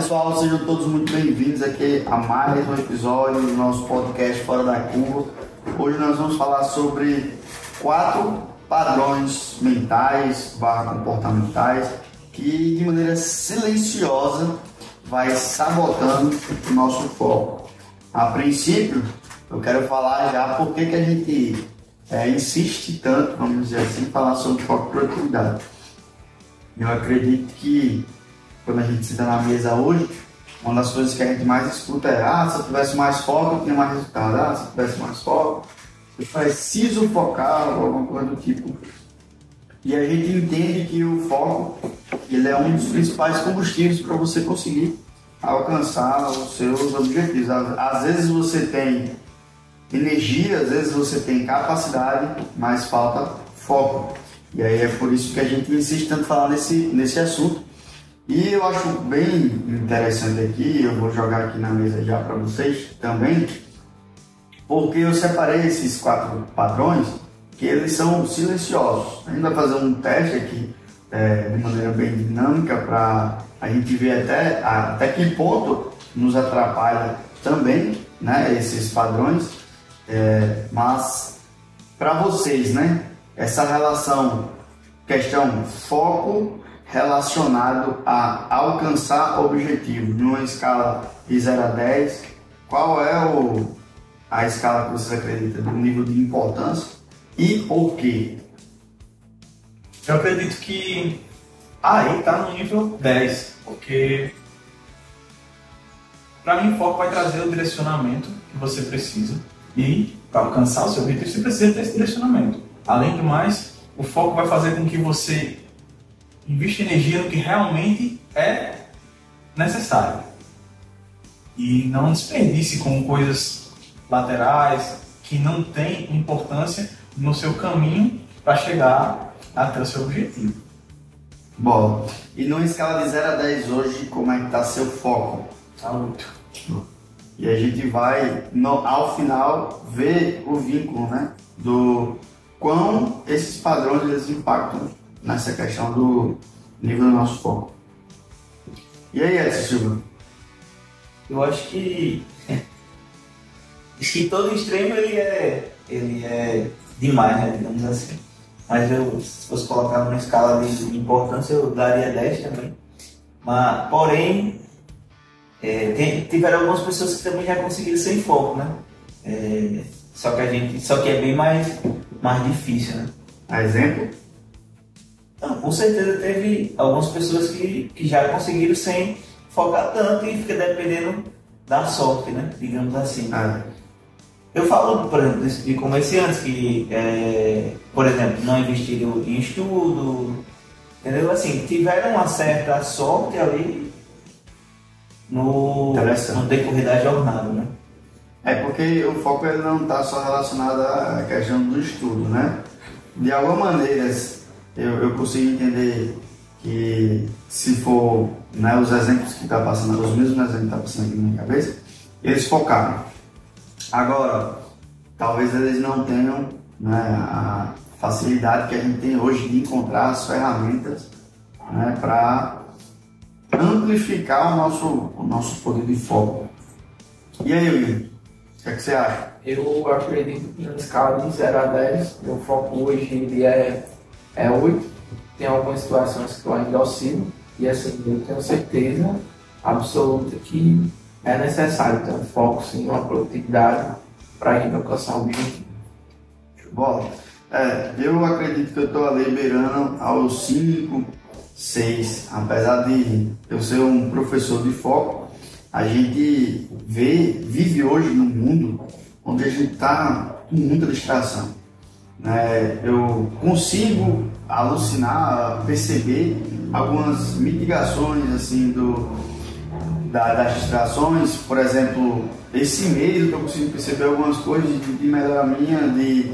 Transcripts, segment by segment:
pessoal, sejam todos muito bem-vindos aqui a mais um episódio do nosso podcast Fora da Curva. Hoje nós vamos falar sobre 4 padrões mentais / comportamentais que de maneira silenciosa vai sabotando o nosso foco. A princípio, eu quero falar já por que a gente insiste tanto, vamos dizer assim, falar sobre foco e produtividade. Eu acredito que quando a gente senta na mesa hoje, uma das coisas que a gente mais escuta é: se eu tivesse mais foco, eu tinha mais resultado. Se eu tivesse mais foco, eu preciso focar, ou alguma coisa do tipo. E a gente entende que o foco ele é um dos principais combustíveis para você conseguir alcançar os seus objetivos. Às vezes você tem energia, às vezes você tem capacidade, mas falta foco. E aí é por isso que a gente insiste tanto falar nesse assunto. E eu acho bem interessante aqui, eu vou jogar aqui na mesa já para vocês também, porque eu separei esses 4 padrões que eles são silenciosos. A gente vai fazer um teste aqui de maneira bem dinâmica para a gente ver até que ponto nos atrapalha também, né, esses padrões, mas para vocês, né, essa relação, questão foco relacionado a alcançar objetivos numa escala de 0 a 10, qual é a escala que vocês acreditam do nível de importância e por quê? Eu acredito que aí está no nível 10, porque para mim o foco vai trazer o direcionamento que você precisa, e para alcançar o seu objetivo você precisa ter esse direcionamento. Além do mais, o foco vai fazer com que você invista energia no que realmente é necessário e não desperdice com coisas laterais que não têm importância no seu caminho para chegar até o seu objetivo. Bom, e numa escala de 0 a 10 hoje, como é que está seu foco? Tá 8. E a gente vai, ao final, ver o vínculo, né, do quão esses padrões eles impactam nessa questão do nível do nosso foco. E aí, Edson Silva? Eu acho que todo extremo ele é demais, né, digamos assim. Mas se fosse colocar numa escala de importância, eu daria 10 também. Mas, porém, tiveram algumas pessoas que também já conseguiram sem foco, né? Só que é bem mais difícil, né? Exemplo? Não, com certeza teve algumas pessoas que já conseguiram sem focar tanto e fica dependendo da sorte, né? Digamos assim. Eu falo, por exemplo, de comerciantes que, por exemplo, não investiram em estudo, entendeu? Assim, tiveram uma certa sorte ali no decorrer da jornada, né? Porque o foco ele não está só relacionado à questão do estudo, né? De alguma maneira, eu consigo entender que se for, né, os exemplos que está passando, os mesmos exemplos que estão passando aqui na minha cabeça, eles focaram. Agora, talvez eles não tenham, né, a facilidade que a gente tem hoje de encontrar as ferramentas, né, para amplificar o nosso poder de foco. E aí, Will, o que é que você acha? Eu acredito que na escala de 0 a 10, meu foco hoje ele é 8. Tem algumas situações que eu ainda oscilo e assim, eu tenho certeza absoluta que é necessário ter um foco, sim, uma produtividade para a gente alcançar o objetivo. Bom, eu acredito que eu estou ali beirando aos 5, 6. Apesar de eu ser um professor de foco, a gente vive hoje num mundo onde a gente está com muita distração. Eu consigo alucinar, perceber algumas mitigações assim, das distrações. Por exemplo, esse mês eu consigo perceber algumas coisas de melhora minha, de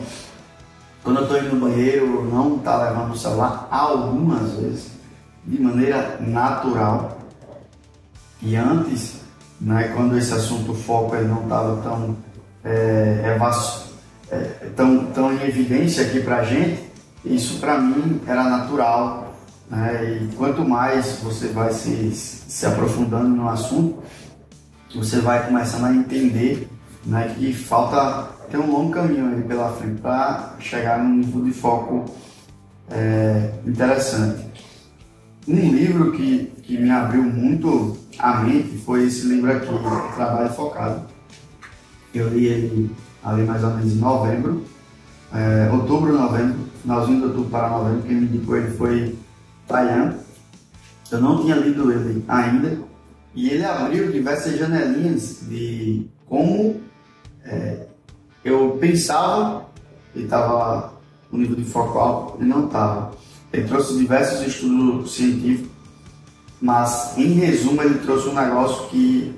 quando eu estou indo no banheiro, não estar levando o celular algumas vezes, de maneira natural. E antes, né, quando esse assunto foco ele não estava tão em evidência aqui pra gente, isso pra mim era natural, né? E quanto mais você vai se aprofundando no assunto, você vai começando a entender, né, que tem um longo caminho aí pela frente para chegar num nível de foco interessante. Um livro que me abriu muito a mente foi esse livro aqui, Trabalho Focado. Eu li ele ali mais ou menos em novembro, novembro, finalzinho de outubro para novembro. Quem me indicou ele foi Tayan. Eu não tinha lido ele ainda, e ele abriu diversas janelinhas de como eu pensava que estava no nível de foco alto e não estava. Ele trouxe diversos estudos científicos, mas em resumo ele trouxe um negócio que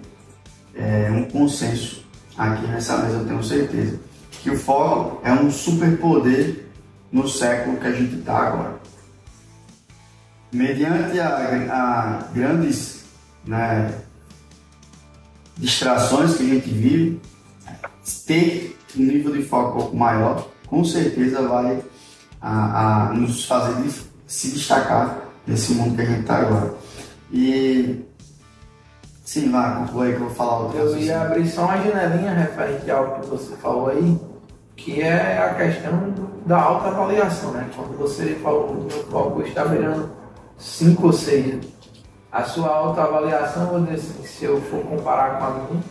é um consenso aqui nessa mesa, eu tenho certeza, que o foco é um superpoder no século que a gente está agora. Mediante a grandes, né, distrações que a gente vive, ter um nível de foco maior, com certeza vai nos fazer se destacar nesse mundo que a gente está agora. E sim, vai, conclui aí que eu vou falar outra coisa. Eu ia abrir só uma janelinha referente ao que você falou aí, que é a questão da autoavaliação, né? Quando você falou que o meu foco está virando 5 ou 6, a sua autoavaliação, vou dizer assim, se eu for comparar com a minha,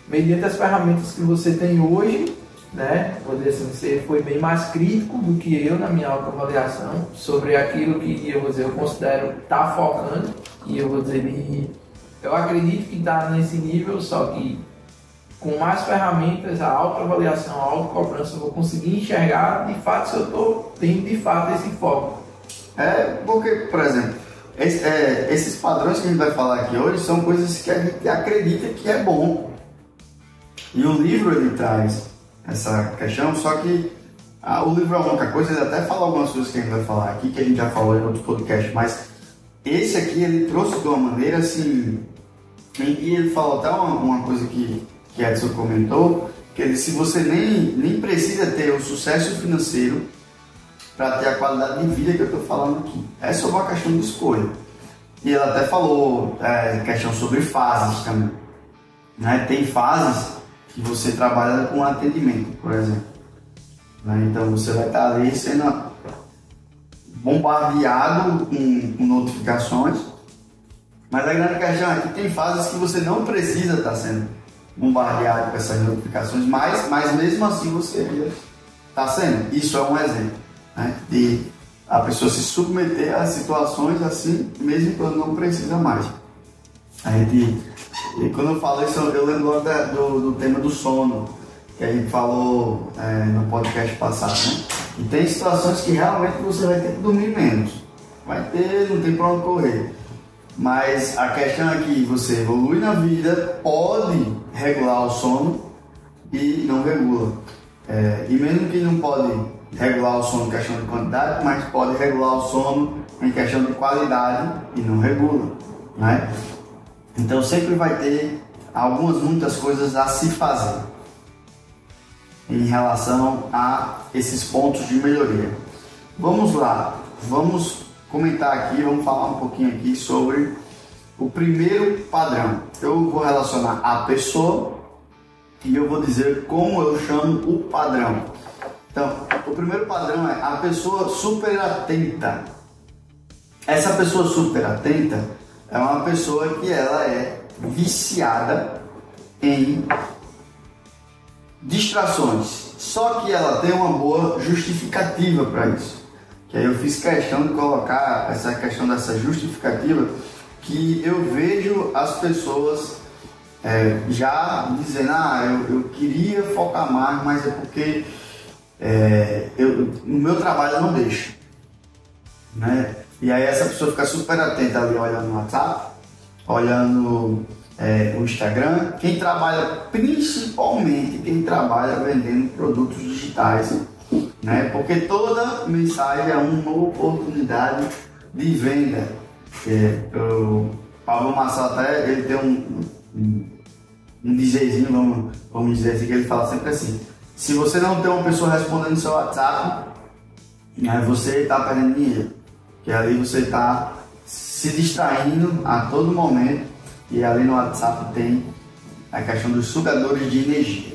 mediante as ferramentas que você tem hoje, né? Vou dizer assim, você foi bem mais crítico do que eu na minha autoavaliação sobre aquilo que eu considero estar focando, e eu vou dizer, eu acredito que está nesse nível, só que com mais ferramentas, a autoavaliação, a autocobrança, eu vou conseguir enxergar de fato se eu estou tendo de fato esse foco. Porque, por exemplo, esses padrões que a gente vai falar aqui hoje são coisas que a gente acredita que é bom. E o livro ele traz essa questão, só que o livro é uma única coisa, ele até fala algumas coisas que a gente vai falar aqui, que a gente já falou em outros podcasts, mas esse aqui ele trouxe de uma maneira assim, e ele falou até uma coisa que Edson comentou, que ele, se você nem precisa ter o sucesso financeiro para ter a qualidade de vida que eu estou falando aqui, é só uma questão de escolha. E ele até falou questão sobre fases também, né? Tem fases que você trabalha com atendimento, por exemplo, né? Então você vai estar ali sendo bombardeado com notificações, mas a grande questão é que tem fases que você não precisa estar sendo bombardeado com essas notificações, mas mesmo assim você está sendo. Isso é um exemplo, né, de a pessoa se submeter a situações assim, mesmo quando não precisa mais. E quando eu falo isso, eu lembro logo do tema do sono, que a gente falou no podcast passado, né? E tem situações que realmente você vai ter que dormir menos. Não tem pra onde correr. Mas a questão é que você evolui na vida, pode regular o sono e não regula. E mesmo que não pode regular o sono em questão de quantidade, mas pode regular o sono em questão de qualidade e não regula, né? Então sempre vai ter muitas coisas a se fazer em relação a esses pontos de melhoria. Vamos lá, vamos comentar aqui, vamos falar um pouquinho aqui sobre o primeiro padrão. Eu vou relacionar a pessoa e eu vou dizer como eu chamo o padrão. Então, o primeiro padrão é a pessoa super atenta. Essa pessoa super atenta é uma pessoa que ela é viciada em distrações, só que ela tem uma boa justificativa para isso. Que aí eu fiz questão de colocar essa questão dessa justificativa, que eu vejo as pessoas já dizendo, eu queria focar mais, mas é porque no meu trabalho eu não deixo, né? E aí essa pessoa fica super atenta ali, olhando no WhatsApp, olhando o Instagram. Principalmente quem trabalha vendendo produtos digitais, né? Porque toda mensagem é uma oportunidade de venda. O Pablo Marçal até ele tem um dizerzinho, vamos dizer assim, que ele fala sempre assim: se você não tem uma pessoa respondendo no seu WhatsApp, você está perdendo dinheiro. que ali você está se distraindo a todo momento, e ali no WhatsApp tem a questão dos sugadores de energia.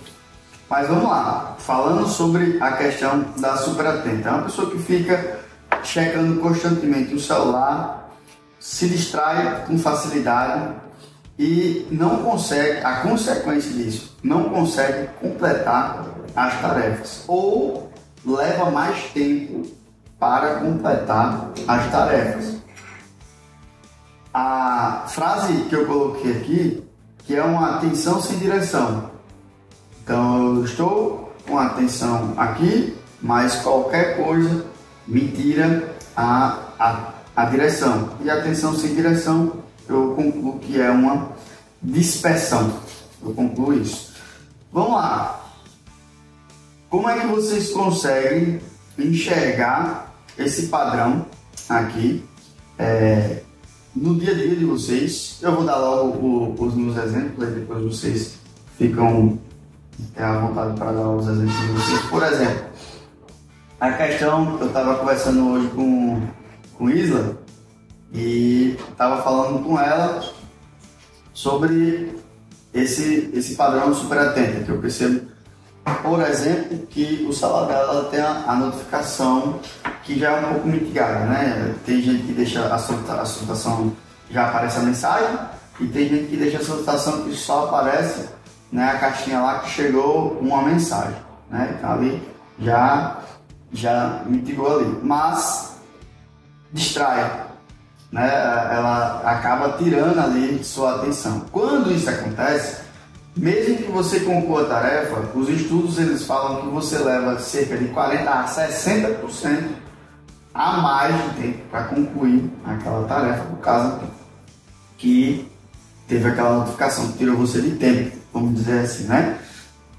Mas vamos lá, falando sobre a questão da superatenta. É uma pessoa que fica checando constantemente o celular, se distrai com facilidade e não consegue, a consequência disso, não consegue completar as tarefas ou leva mais tempo para completar as tarefas. A frase que eu coloquei aqui, que é uma atenção sem direção. Então eu estou com a atenção aqui, mas qualquer coisa me tira a direção. E a atenção sem direção, eu concluo que é uma dispersão. Eu concluo isso. Vamos lá. Como é que vocês conseguem enxergar esse padrão aqui no dia a dia de vocês? Eu vou dar logo os meus exemplos, aí depois vocês ficam à vontade para dar os exemplos de vocês. Por exemplo, a questão, eu estava conversando hoje com Isla e estava falando com ela sobre esse padrão super atento, que eu percebo, por exemplo, que o celular dela tem a notificação que já é um pouco mitigada, né? Tem gente que deixa a solicitação, já aparece a mensagem, e tem gente que deixa a solicitação que só aparece, né, a caixinha lá que chegou uma mensagem, né? Então ali já mitigou ali, mas distrai, né? Ela acaba tirando ali sua atenção. Quando isso acontece, mesmo que você conclua a tarefa, os estudos eles falam que você leva cerca de 40% a 60% a mais de tempo para concluir aquela tarefa, por causa que teve aquela notificação que tirou você de tempo, vamos dizer assim, né?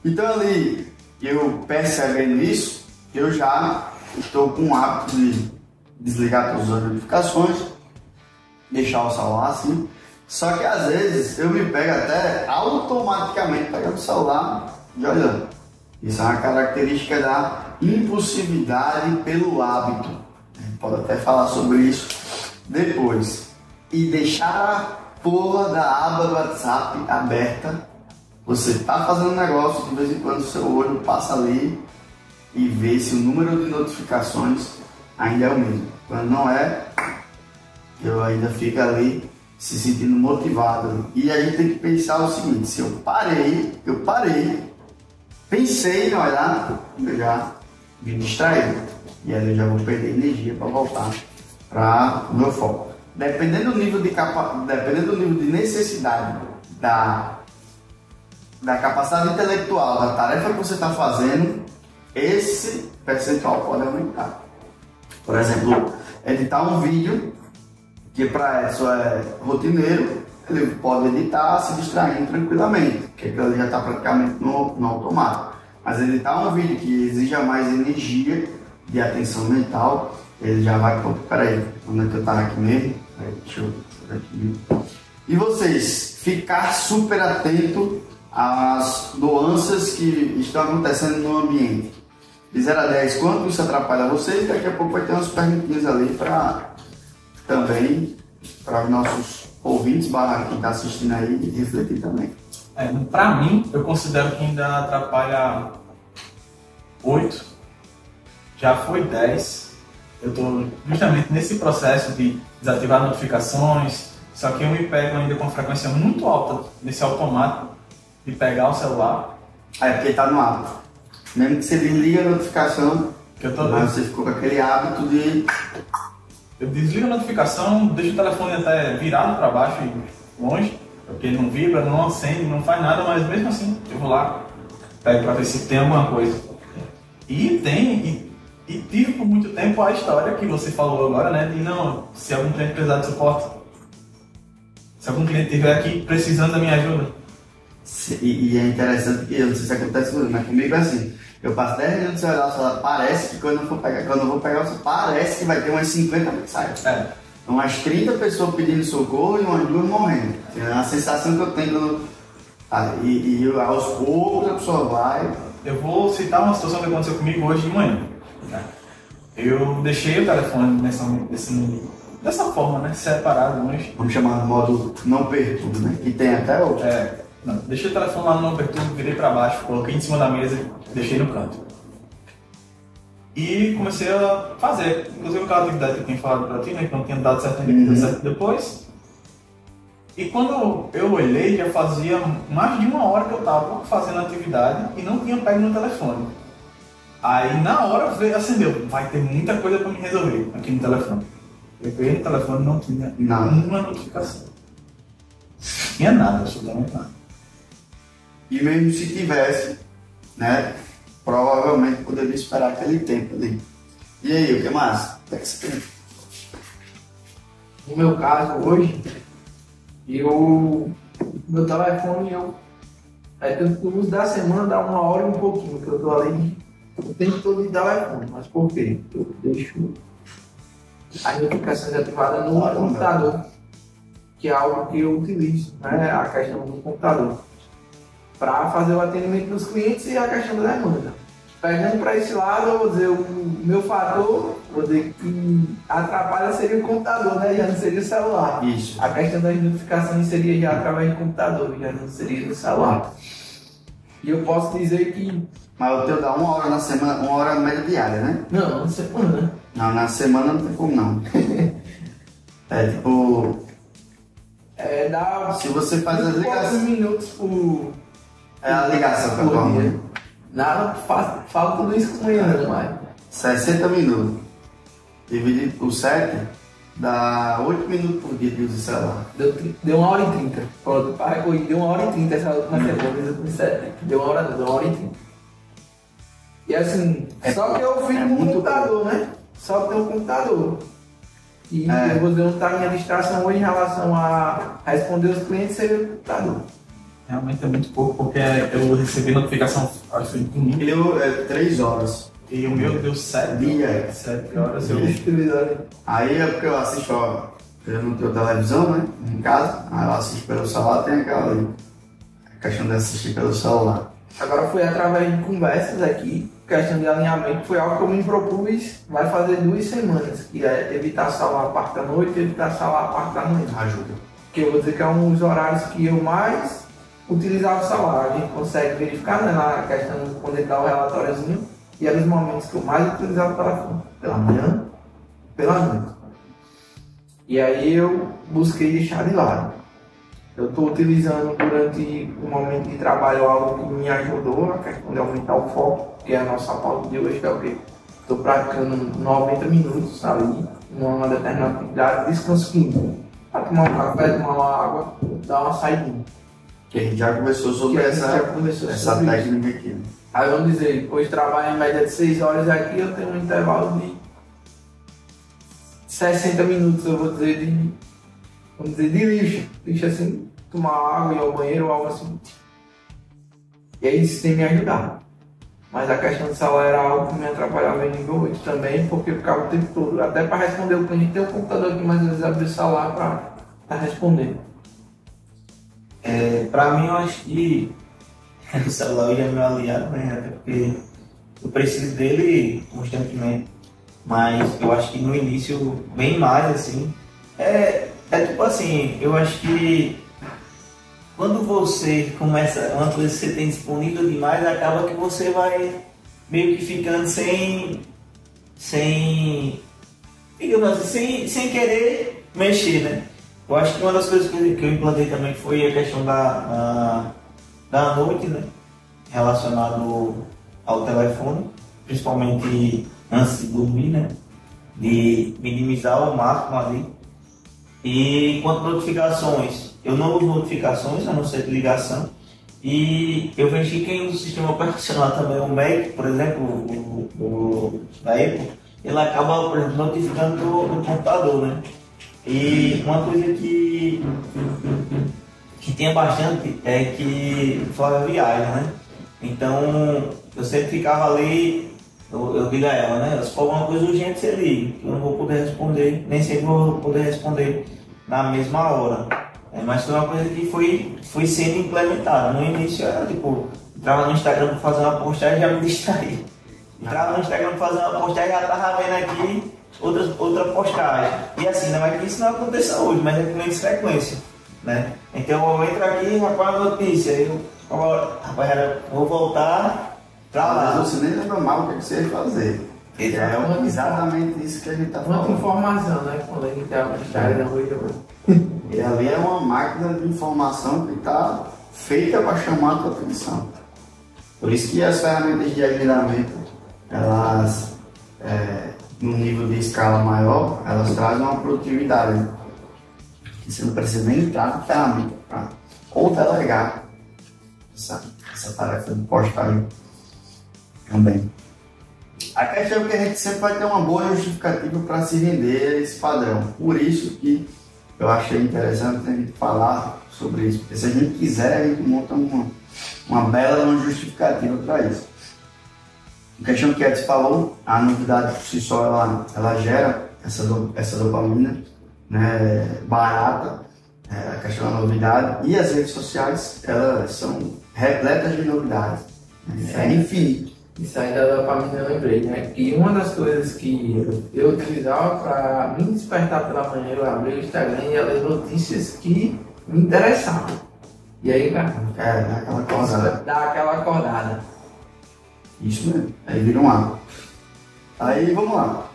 Então ali, eu percebendo isso, eu já estou com o hábito de desligar todas as notificações, deixar o celular assim. Só que às vezes eu me pego até automaticamente pegando o celular e olhando. Isso é uma característica da impulsividade pelo hábito. A gente pode até falar sobre isso depois. E deixar a porra da aba do WhatsApp aberta. Você está fazendo um negócio, de vez em quando o seu olho passa ali e vê se o número de notificações ainda é o mesmo. Quando não é, eu ainda fico ali se sentindo motivado. E a gente tem que pensar o seguinte: se eu parei, pensei em olhar, eu já me distraí. E aí eu já vou perder energia para voltar para o meu foco. Dependendo do nível de necessidade da capacidade intelectual, da tarefa que você está fazendo, esse percentual pode aumentar. Por exemplo, editar um vídeo, que para Edson é rotineiro, ele pode editar se distraindo tranquilamente, porque aquilo já está praticamente no automático. Mas editar um vídeo que exija mais energia de atenção mental, ele já vai, peraí, onde é que eu estava aqui mesmo? Deixa eu ver aqui. E vocês, ficar super atento às nuances que estão acontecendo no ambiente. De 0 a 10, quanto isso atrapalha vocês? Daqui a pouco vai ter umas perguntinhas ali para também para os nossos ouvintes, quem está assistindo aí, refletir também. Para mim, eu considero que ainda atrapalha 8, já foi 10. Eu estou justamente nesse processo de desativar notificações, só que eu me pego ainda com frequência muito alta nesse automático de pegar o celular. Porque está no hábito. Mesmo que você desliga a notificação, mas você ficou com aquele hábito de... Eu desligo a notificação, deixo o telefone até virado para baixo e longe, porque ele não vibra, não acende, não faz nada, mas mesmo assim eu vou lá, pego para ver se tem alguma coisa. E tive por muito tempo a história que você falou agora, né, de não, se algum cliente precisar de suporte, se algum cliente estiver aqui precisando da minha ajuda. E é interessante que, eu não sei se acontece comigo, mas comigo é assim, eu passo 10 minutos sem olhar o celular, parece que quando eu vou pegar o celular, parece que vai ter umas 50 mensagens. Umas 30 pessoas pedindo socorro e umas 2 morrendo. É a sensação que eu tenho e aos poucos a pessoa vai. Eu vou citar uma situação que aconteceu comigo hoje de manhã. eu deixei o telefone dessa forma, né? Separado, longe. Vamos chamar de modo não perturbe, né? Que tem até hoje. Não, deixei o telefone lá no abertura, virei para baixo, coloquei em cima da mesa e deixei no canto. E comecei a fazer, inclusive aquela atividade que eu tinha falado para ti, né? Que não tinha dado certo ainda, certo depois. E quando eu olhei, já fazia mais de 1 hora que eu estava fazendo a atividade e não tinha pego no telefone. Aí na hora acendeu, vai ter muita coisa para me resolver aqui no telefone. Eu peguei no telefone e não tinha nenhuma notificação. Não tinha nada, absolutamente nada. E mesmo se tivesse, né, provavelmente poderia esperar aquele tempo ali. E aí, o que mais? O que é que você tem? No meu caso, hoje, meu telefone, no uso da semana dá 1 hora e um pouquinho, que eu tô ali o tempo todo de telefone. Mas por quê? Eu deixo as notificações ativadas no computador, que é algo que eu utilizo, né? A questão do computador, para fazer o atendimento dos clientes e a questão da demanda. Pegando para esse lado, eu vou dizer, o meu fator, vou dizer que atrapalha seria o computador, né? Já não seria o celular. Isso. A questão das notificações seria já através do computador, já não seria do celular. E eu posso dizer que... Mas o teu dá 1 hora na semana, 1 hora média diária, né? Não, na semana. Não, na semana não tem como não. É tipo... dá... Se você faz as ligações... minutos por... É a ligação que eu tomo. Nada, falo tudo isso com manhã, mas... 60 minutos. Dividido por 7, dá 8 minutos por dia de uso de celular. Deu 1 hora e 30. Pronto, para corrigir, deu 1 hora e 30 essa última semana. Deu 1 hora, deu 1 hora e 30. E assim, só que eu fiz no computador, né? Só que tem um computador. E eu vou dizer onde está a minha distração hoje em relação a responder os clientes seria o computador. Realmente é muito pouco, porque eu recebi notificação, acho que foi domingo. Deu 3 horas. E o meu deu 7 dias. 7 horas. Aí é porque eu assisto, eu não tenho televisão, né? Em casa, aí eu assisto pelo celular, tem aquela ali. A questão de assistir pelo celular. Agora foi através de conversas aqui, questão de alinhamento, foi algo que eu me propus, vai fazer 2 semanas, que é evitar celular a parte da noite e evitar celular a parte da manhã. Ajuda. Que eu vou dizer que é um dos horários que eu mais utilizava o celular. A gente consegue verificar, né, na questão quando ele dá o relatóriozinho, e eram os momentos que eu mais utilizava o telefone, pela manhã e pela noite. E aí eu busquei deixar de lado. Eu estou utilizando durante o momento de trabalho algo que me ajudou, a questão de aumentar o foco, que é a nossa pauta de hoje, que é o quê? Estou praticando 90 minutos ali, numa determinada atividade, descanso 15. Para tomar um café, tomar uma água, dar uma saidinha. Que a gente já conversou sobre essa técnica aqui. Né? Aí vamos dizer, hoje trabalho em média de 6 horas aqui, eu tenho um intervalo de 60 minutos, eu vou dizer, de lixo. Lixo assim, tomar água, ir ao banheiro ou algo assim. E aí isso tem me ajudado. Mas a questão do celular era algo que me atrapalhava em nível 8 também, porque eu ficava o tempo todo. Até para responder o cliente, tem um computador aqui, mas às vezes abrir o celular para responder. Para mim, eu acho que o celular hoje é meu aliado, né? Até porque eu preciso dele constantemente. Mas eu acho que no início, bem mais, assim. É tipo assim, eu acho que quando você começa, uma coisa que você tem disponível demais, acaba que você vai meio que ficando digamos assim, sem querer mexer, né? Eu acho que uma das coisas que eu implantei também foi a questão da noite, né? Relacionado ao telefone, principalmente antes de dormir, né? De minimizar ao máximo ali. E quanto a notificações, eu não uso notificações, a não ser de ligação. E eu vejo que quem usa o sistema operacional também, o Mac, por exemplo, o da Apple, ele acaba, por exemplo, notificando do computador, né? E uma coisa que tinha bastante é que o Flávio viaja, né? Então eu sempre ficava ali, eu digo a ela, né? Se for alguma coisa urgente, você liga, que eu não vou poder responder, nem sempre vou poder responder na mesma hora. Mas foi uma coisa que foi sendo implementada. No início era tipo, entrava no Instagram para fazer uma postagem e já me distraía. Entrar no Instagram fazer uma postagem, já tava vendo aqui outra postagem. E assim, não é que isso não aconteça hoje, mas é com menos frequência, né? Então eu entro aqui, rapaz, a notícia, rapaz, vou voltar pra lá. Às vezes você nem lembra mal o que você ia fazer. É exatamente isso que a gente está falando. Muita informação, né? Quando a gente abre o Instagram hoje. E ali é uma máquina de informação que está feita para chamar a tua atenção. Por isso que as ferramentas de agendamento, elas, num nível de escala maior, elas trazem uma produtividade. Você não precisa nem entrar na ferramenta ou delegar essa tarefa de postagem também. A questão é que a gente sempre vai ter uma boa justificativa para se render a esse padrão. Por isso que eu achei interessante a gente falar sobre isso. Porque se a gente quiser, a gente monta uma bela justificativa para isso. A questão que a Edson falou, a novidade por si só, ela gera essa dopamina, né, barata, a questão da novidade. E as redes sociais, elas são repletas de novidades. É infinito. Isso aí da dopamina eu lembrei, né? Que uma das coisas que eu utilizava para me despertar pela manhã, eu abri o Instagram e ia ler notícias que me interessavam. E aí, cara, dá aquela acordada. Isso mesmo, aí vira um hábito. Aí vamos lá.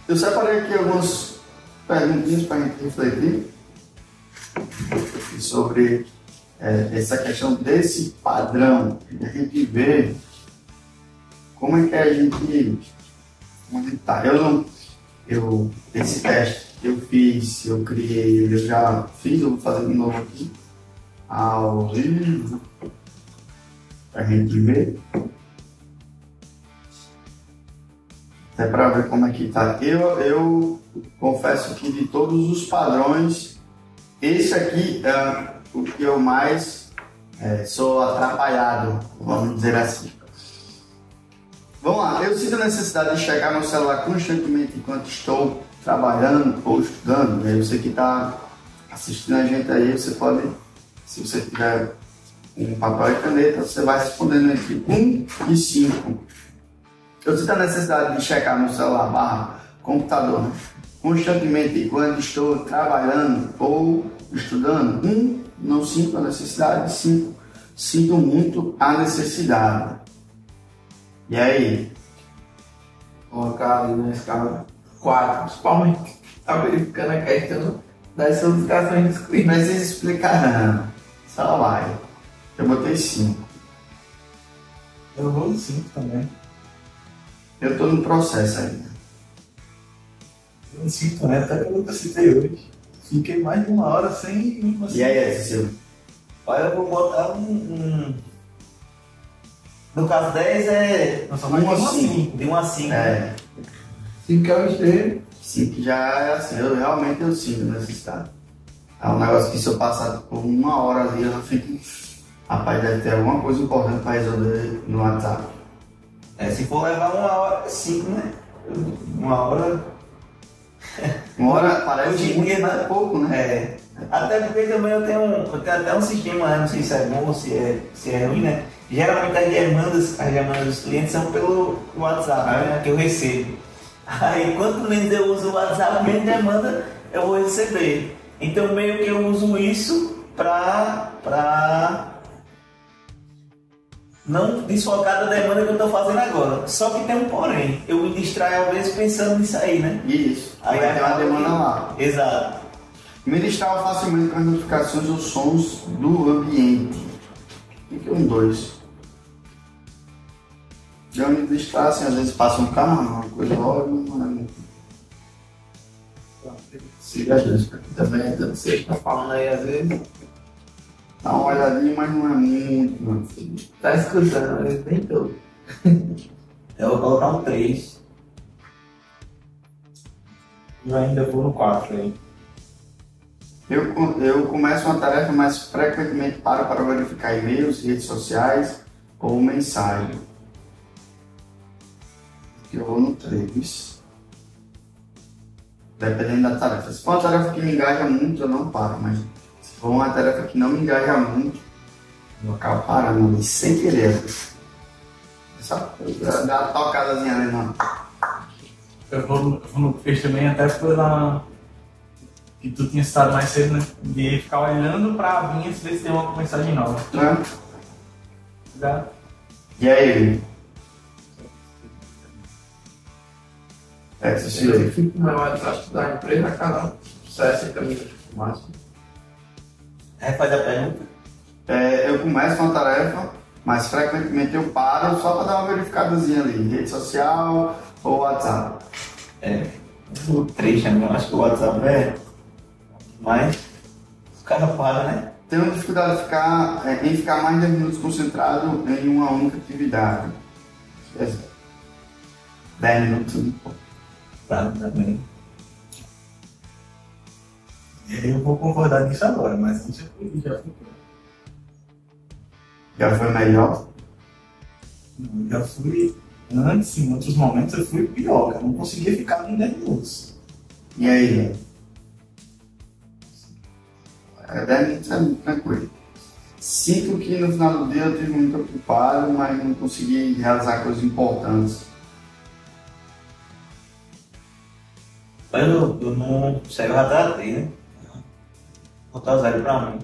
Eu separei aqui algumas perguntinhas para a gente refletir sobre essa questão desse padrão que a gente vê. Como é que a gente tá? Esse teste eu fiz, eu criei, eu já fiz, eu vou fazer de novo aqui, ao vivo, pra gente ver. Até pra ver como é que tá. Eu confesso que de todos os padrões, esse aqui é o que eu mais sou atrapalhado, vamos dizer assim. Vamos lá, eu sinto a necessidade de checar meu celular constantemente enquanto estou trabalhando ou estudando. Aí você que está assistindo a gente aí, você pode, se você tiver um papel e caneta, você vai respondendo entre 1 e 5. Eu sinto a necessidade de checar meu celular / computador, né, constantemente enquanto estou trabalhando ou estudando. 1, não sinto a necessidade. 5, sinto muito a necessidade. E aí? Colocar ali na escala 4, principalmente. Tá verificando a questão das solicitações dos clientes. Não precisa explicar não. Só vai. Eu botei 5. Eu vou em 5 também. Eu tô no processo ainda. Eu sinto, né? Até pelo que eu citei hoje. Fiquei mais de 1 hora sem... E aí, Cecília? Olha, eu vou botar no caso 10 é... Nossa, mais de 1 a 5. De 1 a 5. É. 5 é o extremo. 5 já é assim. Eu realmente sinto necessidade. É um negócio que se eu passar por 1 hora ali, eu fico... Rapaz, deve ter alguma coisa importante para resolver no WhatsApp. Se for levar 1 hora, 5, né? 1 hora... 1 hora parece Hoje em muito, dia, mas é pouco, né? Até porque também eu tenho até um sistema, não sei se é bom ou se é ruim, né? Geralmente as demandas dos clientes são pelo WhatsApp, né? Que eu recebo. Aí quanto menos eu uso o WhatsApp, menos demanda eu vou receber. Então meio que eu uso isso pra não desfocar da demanda que eu estou fazendo agora. Só que tem um porém. Eu me distraio às vezes pensando nisso aí, né? Isso. Aí vai ter uma demanda lá. Exato. Me distraio facilmente com as notificações ou sons do ambiente. O que é 2? Eu me distraio assim, às vezes passa um carro, uma coisa óbvia, Siga as duas também, então vocês estão falando aí às vezes. dá uma olhadinha, mas não é muito, não. Tá escutando, às vezes nem todo. Eu vou colocar um 3. Eu ainda vou no 4 aí. Eu começo uma tarefa, mas frequentemente paro para verificar e-mails, redes sociais ou mensagem. Eu vou no 3. Dependendo da tarefa. Se for uma tarefa que me engaja muito, eu não paro, mas se for uma tarefa que não me engaja muito, eu acabo parando ali sem querer. Só dá uma tocadazinha ali, não. Eu vou no peixe também até pela... que tu tinha citado mais cedo, né? De ficar olhando pra abinha se ver se tem uma mensagem nova. É. E aí? Eu fico com o meu WhatsApp da empresa, cada 60 minutos no máximo. Faz a pergunta. Eu começo uma tarefa, mas frequentemente eu paro só para dar uma verificadazinha ali, rede social ou WhatsApp. O 3 também, eu acho que o WhatsApp é mais. Os caras param, né? Tenho dificuldade em ficar mais de 10 minutos concentrado em uma única atividade. 10 minutos. Tá, também. Eu vou concordar nisso agora, mas isso Já foi melhor? Não, já fui. Antes, em outros momentos, eu fui pior, eu não conseguia ficar em 10 minutos. E aí? 10 minutos é muito tranquilo. Sinto que no final do dia eu estive muito ocupado, mas não consegui realizar coisas importantes. Eu não sei, eu já tratei, né? Vou botar zero pra mim.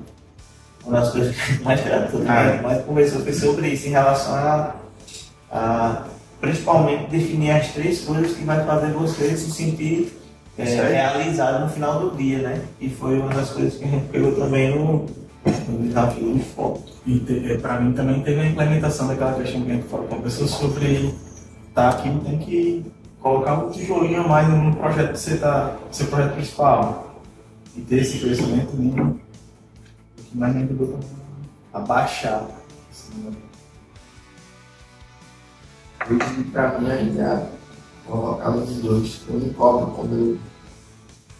Uma das coisas que mais tratou, mais conversou foi sobre isso, em relação a principalmente definir as 3 coisas que vai fazer você se sentir realizado no final do dia, né? E foi uma das coisas que a gente pegou também no desafio de foco. E para mim também teve a implementação daquela questão que a gente falou com a pessoa sobre aqui tem que colocar um tijolinho a mais no projeto que você está, seu projeto principal. E ter esse crescimento mínimo, o que mais me ajudou a baixar. E pra mim ainda colocar os dois. Eu me cobro quando eu.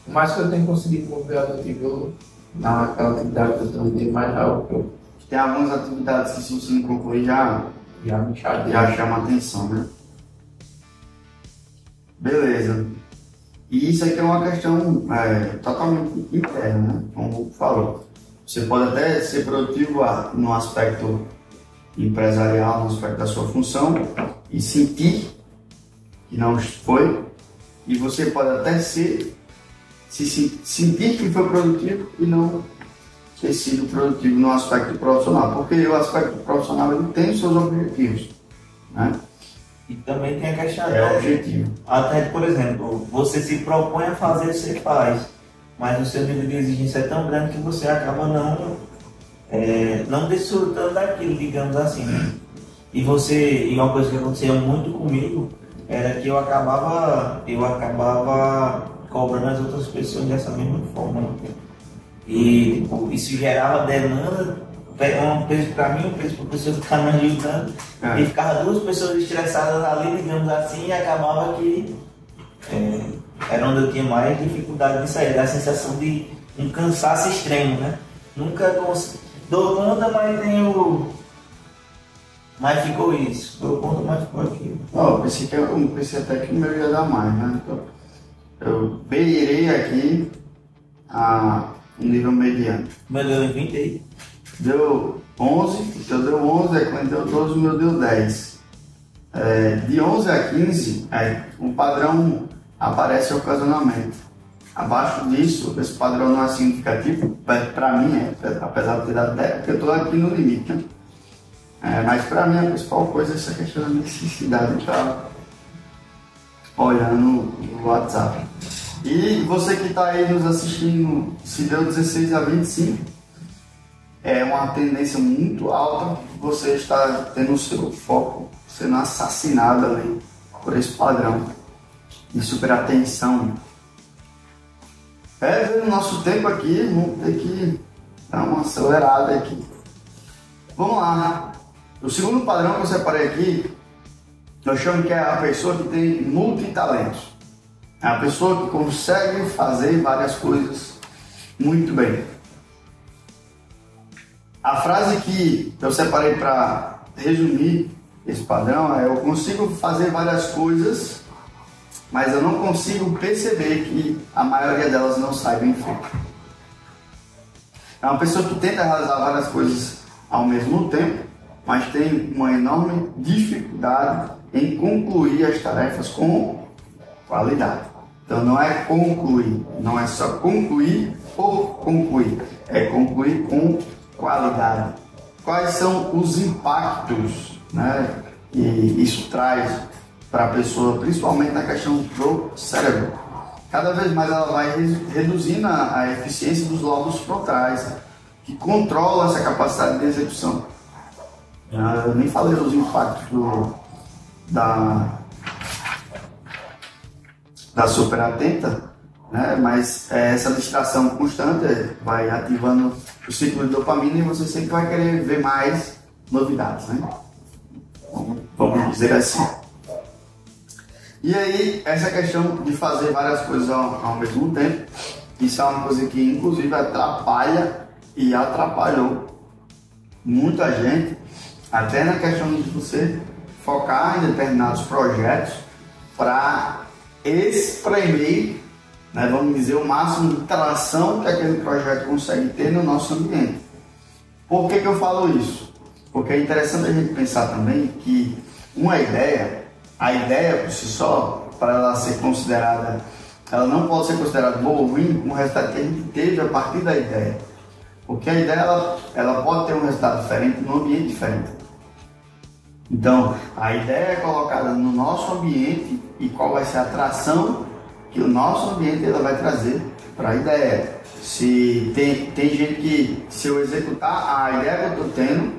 Por mais que eu tenha conseguido mover o objetivo naquela atividade que eu tenho, mais algo que eu Tem algumas atividades que se você não concluir já me chateei. já chama atenção, né? Beleza. E isso aqui é uma questão totalmente interna, né? Como o Hugo falou. Você pode até ser produtivo no aspecto empresarial, no aspecto da sua função, e sentir que não foi, e você pode até sentir que foi produtivo e não ter sido produtivo no aspecto profissional, porque o aspecto profissional ele tem os seus objetivos, né? E também tem a questão objetivo. Até, por exemplo, você se propõe a fazer, você faz, mas o seu nível de exigência é tão grande que você acaba não desfrutando daquilo, digamos assim, né? E uma coisa que acontecia muito comigo era que eu acabava cobrando as outras pessoas dessa mesma forma, né? E tipo, isso gerava demanda, um peso para mim, um peso para a pessoa que estava me ajudando, e ficava 2 pessoas estressadas ali, digamos assim, e acabava que era onde eu tinha mais dificuldade de sair, da sensação de um cansaço extremo, né? Nunca dou conta, mas ficou isso, dou conta, mas ficou aquilo. Eu pensei até que o meu ia dar mais, né? Então, eu beirei aqui um nível mediano. O meu deu 20 aí. Deu 11, então deu 11, quando deu 12 o meu deu 10. De 11 a 15, o padrão aparece ocasionalmente. Abaixo disso, esse padrão não é significativo, para mim apesar de ter dado 10, porque eu estou aqui no limite, né? Mas para mim a principal coisa é essa questão da necessidade de estar olhando o WhatsApp. E você que está aí nos assistindo, se deu 16 a 25, é uma tendência muito alta que você está tendo o seu foco sendo assassinado ali por esse padrão de superatenção. No nosso tempo aqui, vamos ter que dar uma acelerada aqui. Vamos lá. O segundo padrão que eu separei aqui, eu chamo que é a pessoa que tem multitalentos. É a pessoa que consegue fazer várias coisas muito bem. A frase que eu separei para resumir esse padrão é: eu consigo fazer várias coisas, mas eu não consigo perceber que a maioria delas não sai bem feita. É uma pessoa que tenta realizar várias coisas ao mesmo tempo, mas tem uma enorme dificuldade em concluir as tarefas com qualidade. Então não é concluir, não é só concluir por concluir, é concluir com qualidade. Quais são os impactos, né, que isso traz para a pessoa, principalmente na questão do cérebro? Cada vez mais ela vai reduzindo a eficiência dos lóbulos frontais, que controlam essa capacidade de execução. Eu nem falei dos impactos da superatenta, né? Mas essa distração constante vai ativando o ciclo de dopamina e você sempre vai querer ver mais novidades, né? Vamos dizer assim. E aí, essa questão de fazer várias coisas ao mesmo tempo, isso é uma coisa que inclusive atrapalha e atrapalhou muita gente, até na questão de você focar em determinados projetos para espremer, né, vamos dizer, o máximo de tração que aquele projeto consegue ter no nosso ambiente. Por que eu falo isso? Porque é interessante a gente pensar também que a ideia por si só, para ela ser considerada, ela não pode ser considerada boa ou ruim com o resultado que a gente teve a partir da ideia. Porque a ideia ela pode ter um resultado diferente num ambiente diferente. Então, a ideia é colocada no nosso ambiente e qual vai ser a atração que o nosso ambiente ela vai trazer para a ideia. Se tem gente que, se eu executar a ideia que eu estou tendo,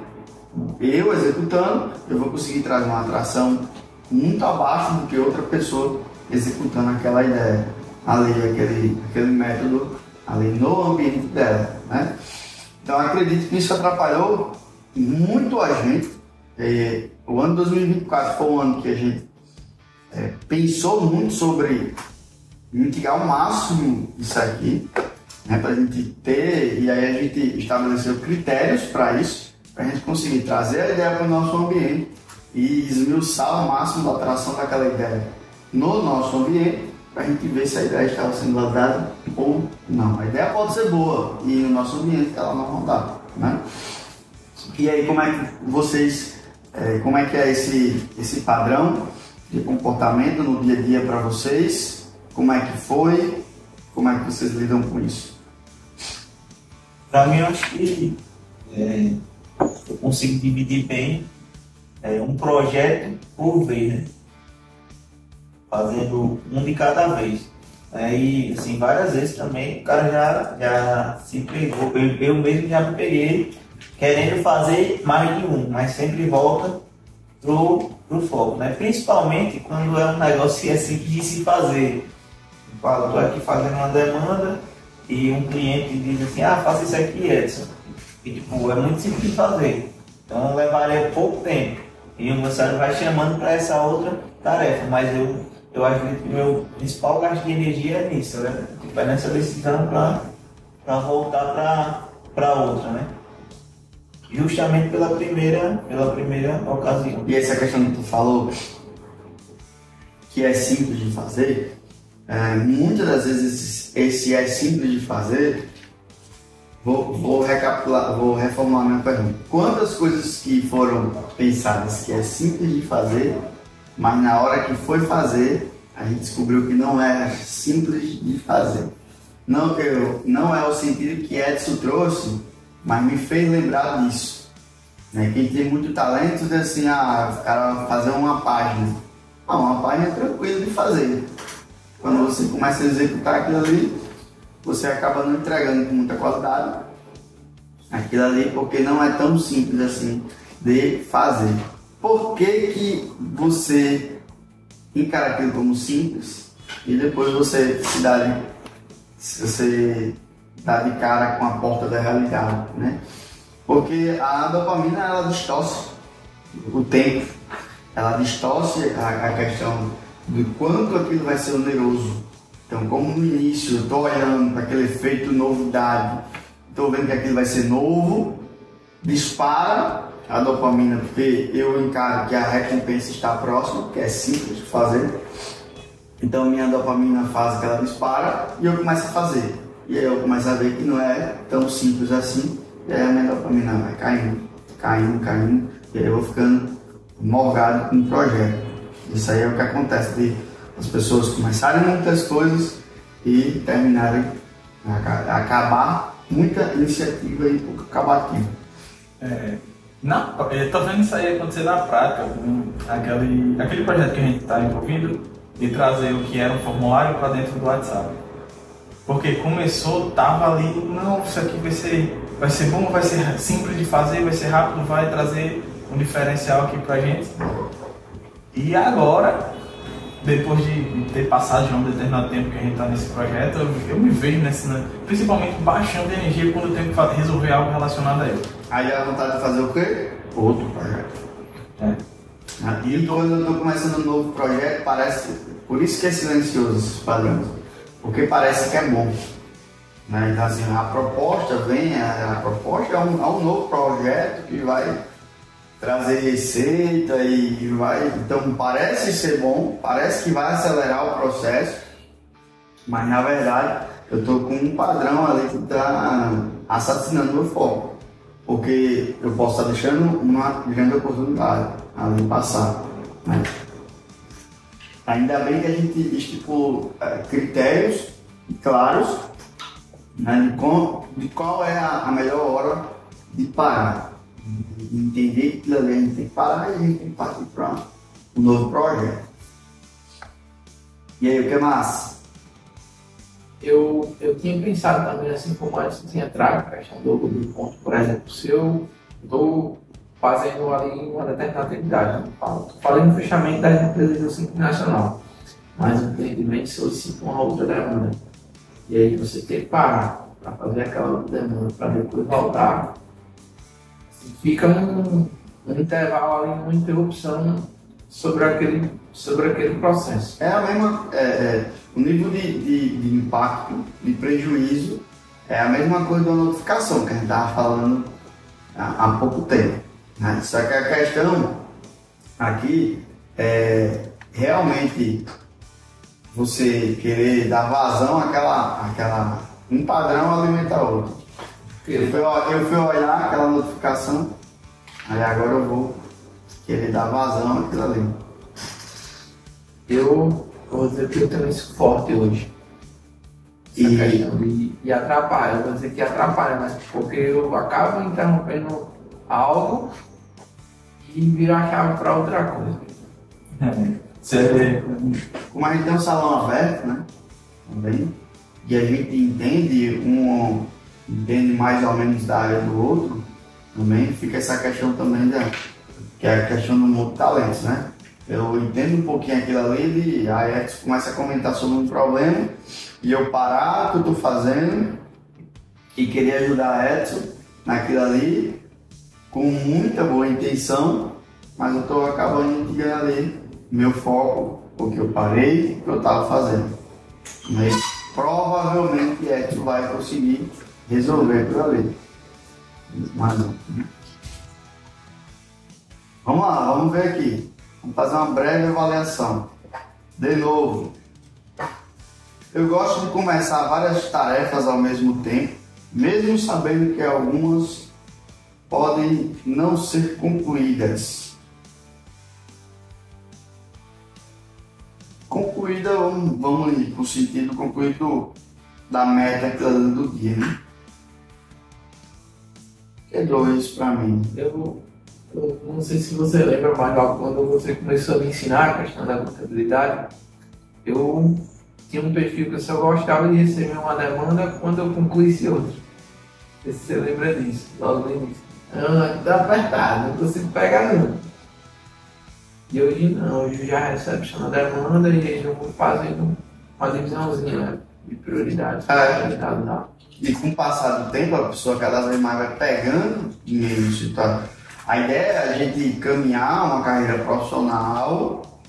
eu executando, eu vou conseguir trazer uma atração muito abaixo do que outra pessoa executando aquela ideia, ali, aquele método ali no ambiente dela, né? Então, acredito que isso atrapalhou muito a gente. O ano 2024 foi um ano que a gente pensou muito sobre mitigar ao máximo isso aqui, né, para a gente ter, e aí a gente estabeleceu critérios para isso, para a gente conseguir trazer a ideia para o nosso ambiente e esmiuçar ao máximo a atração daquela ideia no nosso ambiente, para a gente ver se a ideia estava sendo validada ou não. A ideia pode ser boa e no nosso ambiente ela não dá, né? E aí, como é que é esse padrão de comportamento no dia a dia para vocês? Como é que foi? Como é que vocês lidam com isso? Para mim, eu acho que eu consigo dividir bem um projeto por vez, né? Fazendo um de cada vez. E assim, várias vezes também o cara já se pegou, eu mesmo já me peguei querendo fazer mais de um, mas sempre volta pro foco, né? Principalmente quando é um negócio que é simples de se fazer. Eu estou aqui fazendo uma demanda e um cliente diz assim, faça isso aqui, Edson. E tipo, é muito simples de fazer. Então levaria pouco tempo. E o meu cérebro vai chamando para essa outra tarefa, mas eu acredito que o meu principal gasto de energia é nisso, né? Tipo, é nessa decisão para voltar para outra, né? Justamente pela primeira ocasião. E essa questão que tu falou, que é simples de fazer, muitas das vezes esse é simples de fazer, vou recapitular, vou reformular minha pergunta. Quantas coisas que foram pensadas que é simples de fazer, mas na hora que foi fazer, a gente descobriu que não é simples de fazer? Não é o sentido que Edson trouxe, mas me fez lembrar disso, né? Quem tem muito talento diz assim, o cara vai fazer uma página. Uma página é tranquilo de fazer. Quando você começa a executar aquilo ali, você acaba não entregando com muita qualidade aquilo ali, porque não é tão simples assim de fazer. Por que você encara aquilo como simples e depois você dá de cara com a porta da realidade, né? Porque a dopamina, ela distorce o tempo, ela distorce a questão do quanto aquilo vai ser oneroso. Então, como no início eu estou olhando para aquele efeito novidade, estou vendo que aquilo vai ser novo, dispara a dopamina, porque eu encaro que a recompensa está próxima, que é simples de fazer. Então minha dopamina faz que ela dispara e eu começo a fazer. E aí eu começo a ver que não é tão simples assim, e aí a minha dopamina vai caindo. E E aí eu vou ficando morgado com o projeto. Isso aí é o que acontece, de as pessoas começarem muitas coisas e terminarem, acabar muita iniciativa e pouco acabativo. Eu tô vendo isso aí acontecer na prática, com aquele projeto que a gente está envolvido, de trazer o que era um formulário para dentro do WhatsApp. Porque começou, tava ali, não, isso aqui vai ser bom, vai ser simples de fazer, vai ser rápido, vai trazer um diferencial aqui pra gente. E agora, depois de ter passado já um determinado tempo que a gente está nesse projeto, eu me vejo principalmente baixando energia quando eu tenho que resolver algo relacionado a ele. Aí a vontade de fazer o quê? Outro projeto. E quando eu estou começando um novo projeto, parece... Por isso que é silencioso esses padrões. Porque parece que é bom. Né? Então assim, a proposta a proposta é um novo projeto que vai trazer receita e vai... Então parece ser bom, parece que vai acelerar o processo, mas na verdade eu estou com um padrão ali que está assassinando meu foco. Porque eu posso estar deixando uma grande oportunidade ali passar. Né? Ainda bem que a gente estipulou critérios claros, né, de qual é a melhor hora de parar. De entender que aquilo ali a gente tem que parar e a gente tem que partir para um novo projeto. E aí, o que mais? Eu tinha pensado também, assim como antes tinha trago a questão do ponto, por exemplo, se eu estou fazendo ali uma determinada atividade, estou fazendo o fechamento das empresas do Simples Nacional, mas o cliente vem e solicita uma outra demanda. E aí você tem que parar para fazer aquela outra demanda, para depois voltar. Fica um intervalo ali, uma interrupção sobre aquele processo. É a mesma, o nível de impacto, de prejuízo, é a mesma coisa da notificação que a gente estava falando há pouco tempo. Né? Só que a questão aqui é realmente você querer dar vazão àquela um padrão alimenta outro. Eu fui olhar aquela notificação, aí agora eu vou querer dar vazão àquilo ali. Eu vou dizer que eu tenho isso forte hoje. E atrapalha, eu vou dizer que atrapalha, mas porque eu acabo interrompendo algo e viro a chave para outra coisa. Como a gente tem um salão aberto, né? Também, e a gente entende mais ou menos da área do outro, também fica essa questão também que é a questão do multitalentos, né? Eu entendo um pouquinho aquilo ali e a Edson começa a comentar sobre um problema e eu parar o que eu estou fazendo e querer ajudar a Edson naquilo ali com muita boa intenção, mas eu estou acabando de ganhar ali meu foco, porque eu parei o que eu estava fazendo. Mas provavelmente Edson vai conseguir resolver aquilo ali. Mas não. Vamos lá, vamos ver aqui. Vamos fazer uma breve avaliação. De novo, eu gosto de começar várias tarefas ao mesmo tempo, mesmo sabendo que algumas podem não ser concluídas. Concluída, vamos ir para o sentido concluído da meta do dia, né? Que é 2 para mim. Eu não sei se você lembra, mas quando você começou a me ensinar a questão da contabilidade, eu tinha um perfil que eu só gostava de receber uma demanda quando eu concluísse outra. Não sei se você lembra disso, logo no início. Tá apertado, não consigo pegar não. E hoje não, hoje eu já recebo uma demanda e aí eu vou fazendo uma divisãozinha de prioridades. E com o passar do tempo, a pessoa cada vez mais vai pegando isso, tá? A ideia é a gente caminhar uma carreira profissional,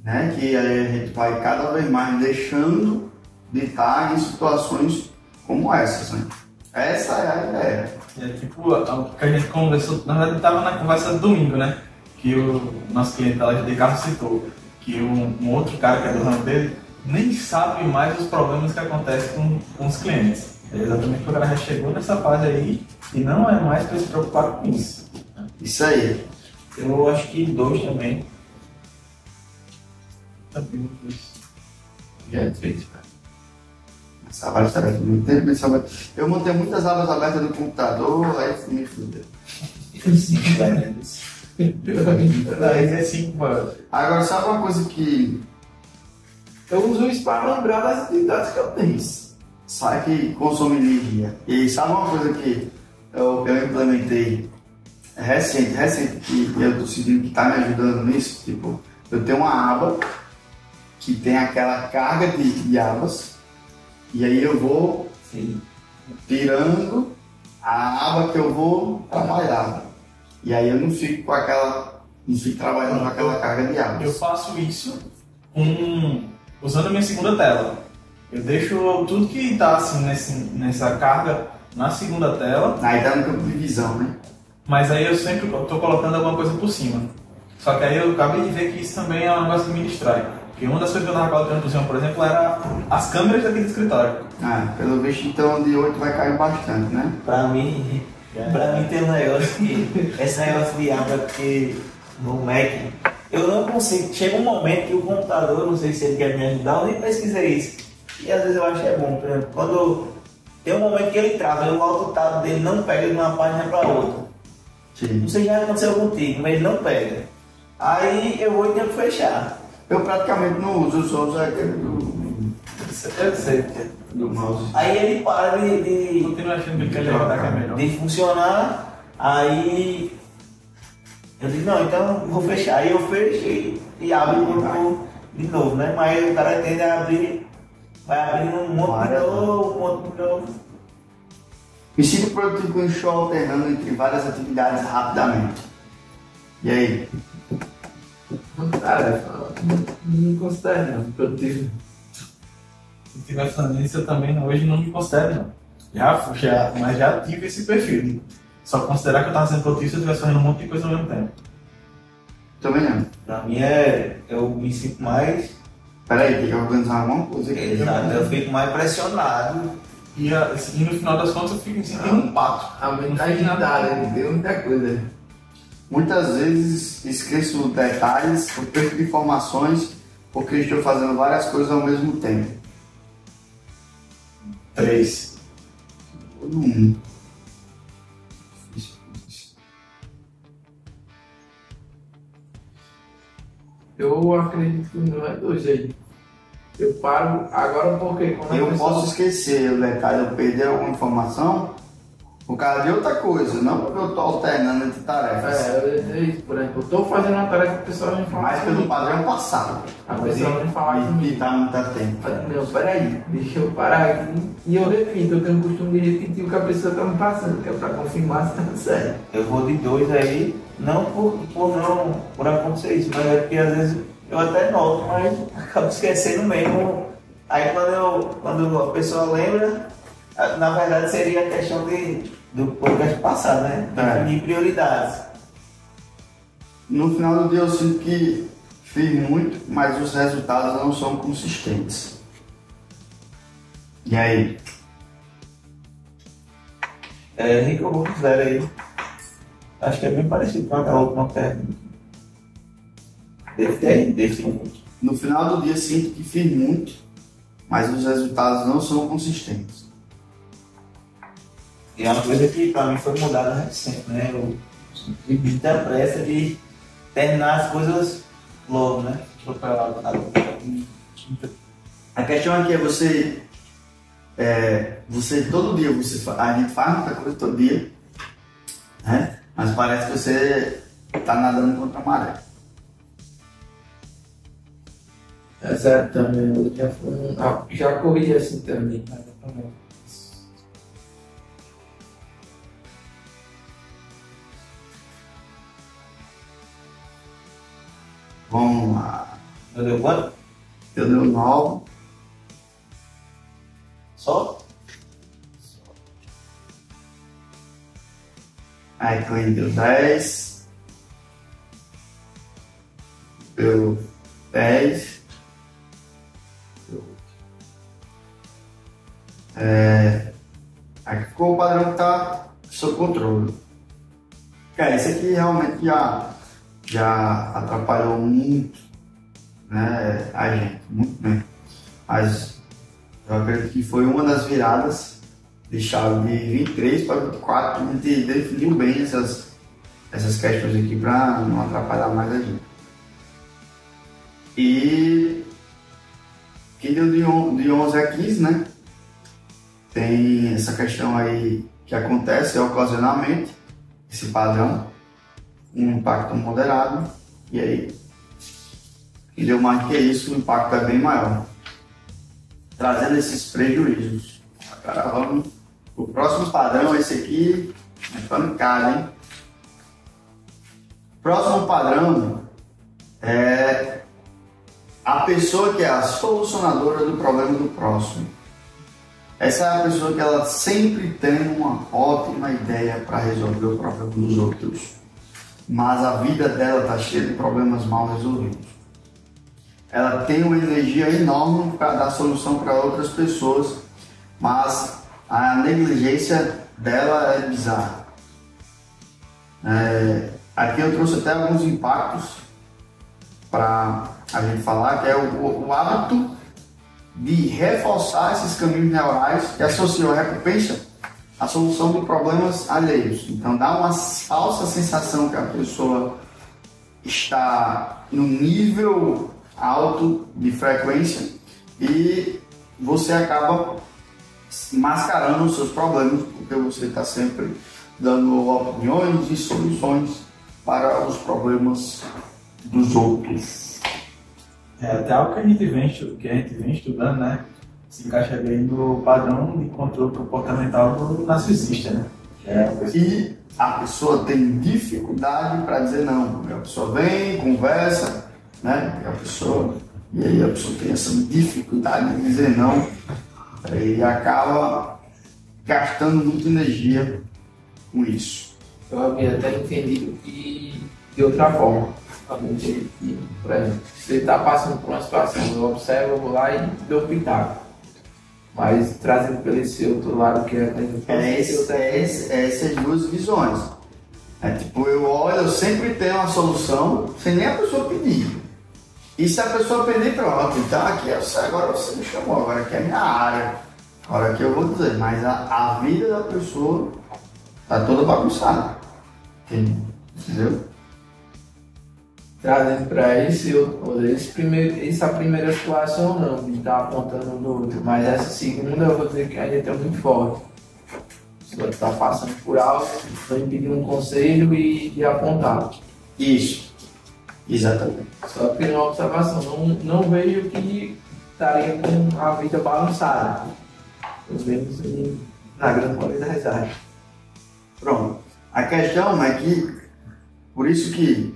né? Que a gente vai cada vez mais deixando de estar em situações como essas, né? Essa é a ideia. É tipo o que a gente conversou, na verdade estava na conversa do domingo, né? Que o nosso cliente da de carro citou que um outro cara que é do ramo dele nem sabe mais os problemas que acontecem com os clientes. É exatamente porque o cara já chegou nessa fase aí e não é mais para se preocupar com isso. Isso aí. Eu acho que 2 também. Já é 3, cara. Essa várias tarefas. Muito tempo nessa. Eu montei muitas abas abertas no computador, aí me fudeu. 5 grandes. Daí é 5 mano. Agora, sabe uma coisa que. Eu uso isso para lembrar das atividades que eu tenho. Sabe que consome energia. E sabe uma coisa que eu implementei recente, que eu tô sentindo que tá me ajudando nisso? Tipo, eu tenho uma aba que tem aquela carga de abas, e aí eu vou tirando a aba que eu vou trabalhar. E aí eu não fico com aquela. Não fico trabalhando com aquela carga de abas. Eu faço isso usando a minha segunda tela. Eu deixo tudo que está assim, nessa carga na segunda tela. Aí tá no campo de visão, né? Mas aí eu sempre estou colocando alguma coisa por cima. Só que aí eu acabei de ver que isso também é um negócio que me distrai. Porque uma das coisas que eu estava colocando por cima, por exemplo, era as câmeras daqui do escritório. Pelo visto, então, de 8 vai cair bastante, né? Pra mim tem um negócio que. Esse negócio de aba que no Mac, eu não consigo. Chega um momento que o computador, não sei se ele quer me ajudar, eu nem pesquisei isso. E às vezes eu acho que é bom, por exemplo, quando tem um momento que ele trava, o auto-tab dele não pega de uma página para outra. Sim. Não sei se já aconteceu contigo, mas ele não pega. Aí eu vou e tenho que fechar. Eu praticamente não uso, eu só uso aquele Eu sei. do mouse. Aí ele para de Continuo achando que ele é melhor. de funcionar, aí eu digo, não, então vou fechar. Aí eu fecho e abro de novo, né? Mas o cara tende a abrir, vai abrindo um monte de novo. Me sinto produtivo quando estou alternando entre várias atividades rapidamente. E aí? Uma tarefa, não considero não, produtivo. Se estiver falando isso, eu também hoje não me considero, não. Mas já tive esse perfil. Só considerar que eu estava sendo produtivo se eu estivesse fazendo um monte de coisa ao mesmo tempo. Também não. Pra mim eu me sinto mais. Peraí, tem que organizar alguma coisa aqui. Exato, eu fico mais pressionado. E no final das contas eu fico me sentindo um pato. A mentalidade, tem muita coisa. Muitas vezes esqueço detalhes, eu perco informações porque estou fazendo várias coisas ao mesmo tempo. 3. Todo mundo. Eu acredito que não é 2 aí. Eu paro agora porque quando a Eu pessoa- posso esquecer o detalhe, eu perder alguma informação por causa de outra coisa, não porque eu estou alternando entre tarefas. É isso, por exemplo, eu estou fazendo uma tarefa que o pessoal vem falar Mais pelo padrão passado. A pessoa vem falar E comigo. tá muito tempo. Não, peraí, deixa eu parar aqui. E eu repito, eu tenho o costume de repetir o que a pessoa está me passando, que é para confirmar se está certo. Eu vou de 2 aí, não por acontecer isso, mas é porque às vezes eu até noto, mas acabo esquecendo mesmo. Aí quando a pessoa lembra, na verdade seria a questão do podcast passado, né? Definir prioridades. No final do dia eu sinto que fiz muito, mas os resultados não são consistentes. E aí? Henrique, eu vou com 0 aí. Acho que é bem parecido com aquela última pergunta. Define. No final do dia sinto que fiz muito, mas os resultados não são consistentes. E é uma coisa que pra mim foi mudada recente, né? Eu tive muita pressa de terminar as coisas logo, né? A questão aqui é você todo dia, a gente faz muita coisa todo dia, né? Mas parece que você está nadando contra a maré. Exato, também. Eu já corri assim também. Vamos lá. Não deu quanto? Eu dei 9. Só? Aí Clean deu 10. Deu 10. Aqui ficou o padrão que está sob controle. Isso aqui realmente já atrapalhou muito, né, a gente, muito mesmo. Mas eu acredito que foi uma das viradas de chave de 23 para 24 que a gente definiu bem essas questões aqui para não atrapalhar mais a gente. E quem deu de 11 a 15, né? Tem essa questão aí que acontece ocasionalmente, esse padrão, um impacto moderado, e aí quem deu mais que isso, o impacto é bem maior, trazendo esses prejuízos. Agora vamos, o próximo padrão, esse aqui, é pancada, hein? Próximo padrão é a pessoa que é a solucionadora do problema do próximo. Essa é a pessoa que ela sempre tem uma ótima ideia para resolver o problema dos outros, mas a vida dela está cheia de problemas mal resolvidos. Ela tem uma energia enorme para dar solução para outras pessoas, mas a negligência dela é bizarra. Aqui eu trouxe até alguns impactos para a gente falar, que é o hábito de reforçar esses caminhos neurais que associam a recompensa à solução de problemas alheios. Então dá uma falsa sensação que a pessoa está no nível alto de frequência e você acaba mascarando os seus problemas, porque você está sempre dando opiniões e soluções para os problemas dos outros. Até algo que a gente vem estudando, né? Se encaixa bem no padrão de controle comportamental do narcisista, né? E a pessoa tem dificuldade para dizer não. A pessoa vem, conversa, né? E aí a pessoa tem essa dificuldade de dizer não e acaba gastando muita energia com isso. Eu havia até entendido que de outra forma. Por exemplo, se ele está passando por uma situação, eu observo, eu vou lá e dou pitaco. Mas trazendo pelo esse outro lado que é essas duas visões. Tipo, eu olho, eu sempre tenho uma solução sem nem a pessoa pedir. E se a pessoa pedir, pronto, então aqui agora você me chamou, agora aqui é a minha área. Agora aqui eu vou dizer, mas a vida da pessoa está toda bagunçada. Entendeu? Trazendo para essa primeira situação não, de estar apontando no outro, mas essa segunda eu vou dizer que ainda é muito forte. Você está passando por algo, vai pedir um conselho e de apontar. Isso, exatamente. Só que uma observação, não vejo que estaria com a vida balançada, pelo menos na grande maioria das áreas. Pronto. A questão é que, por isso que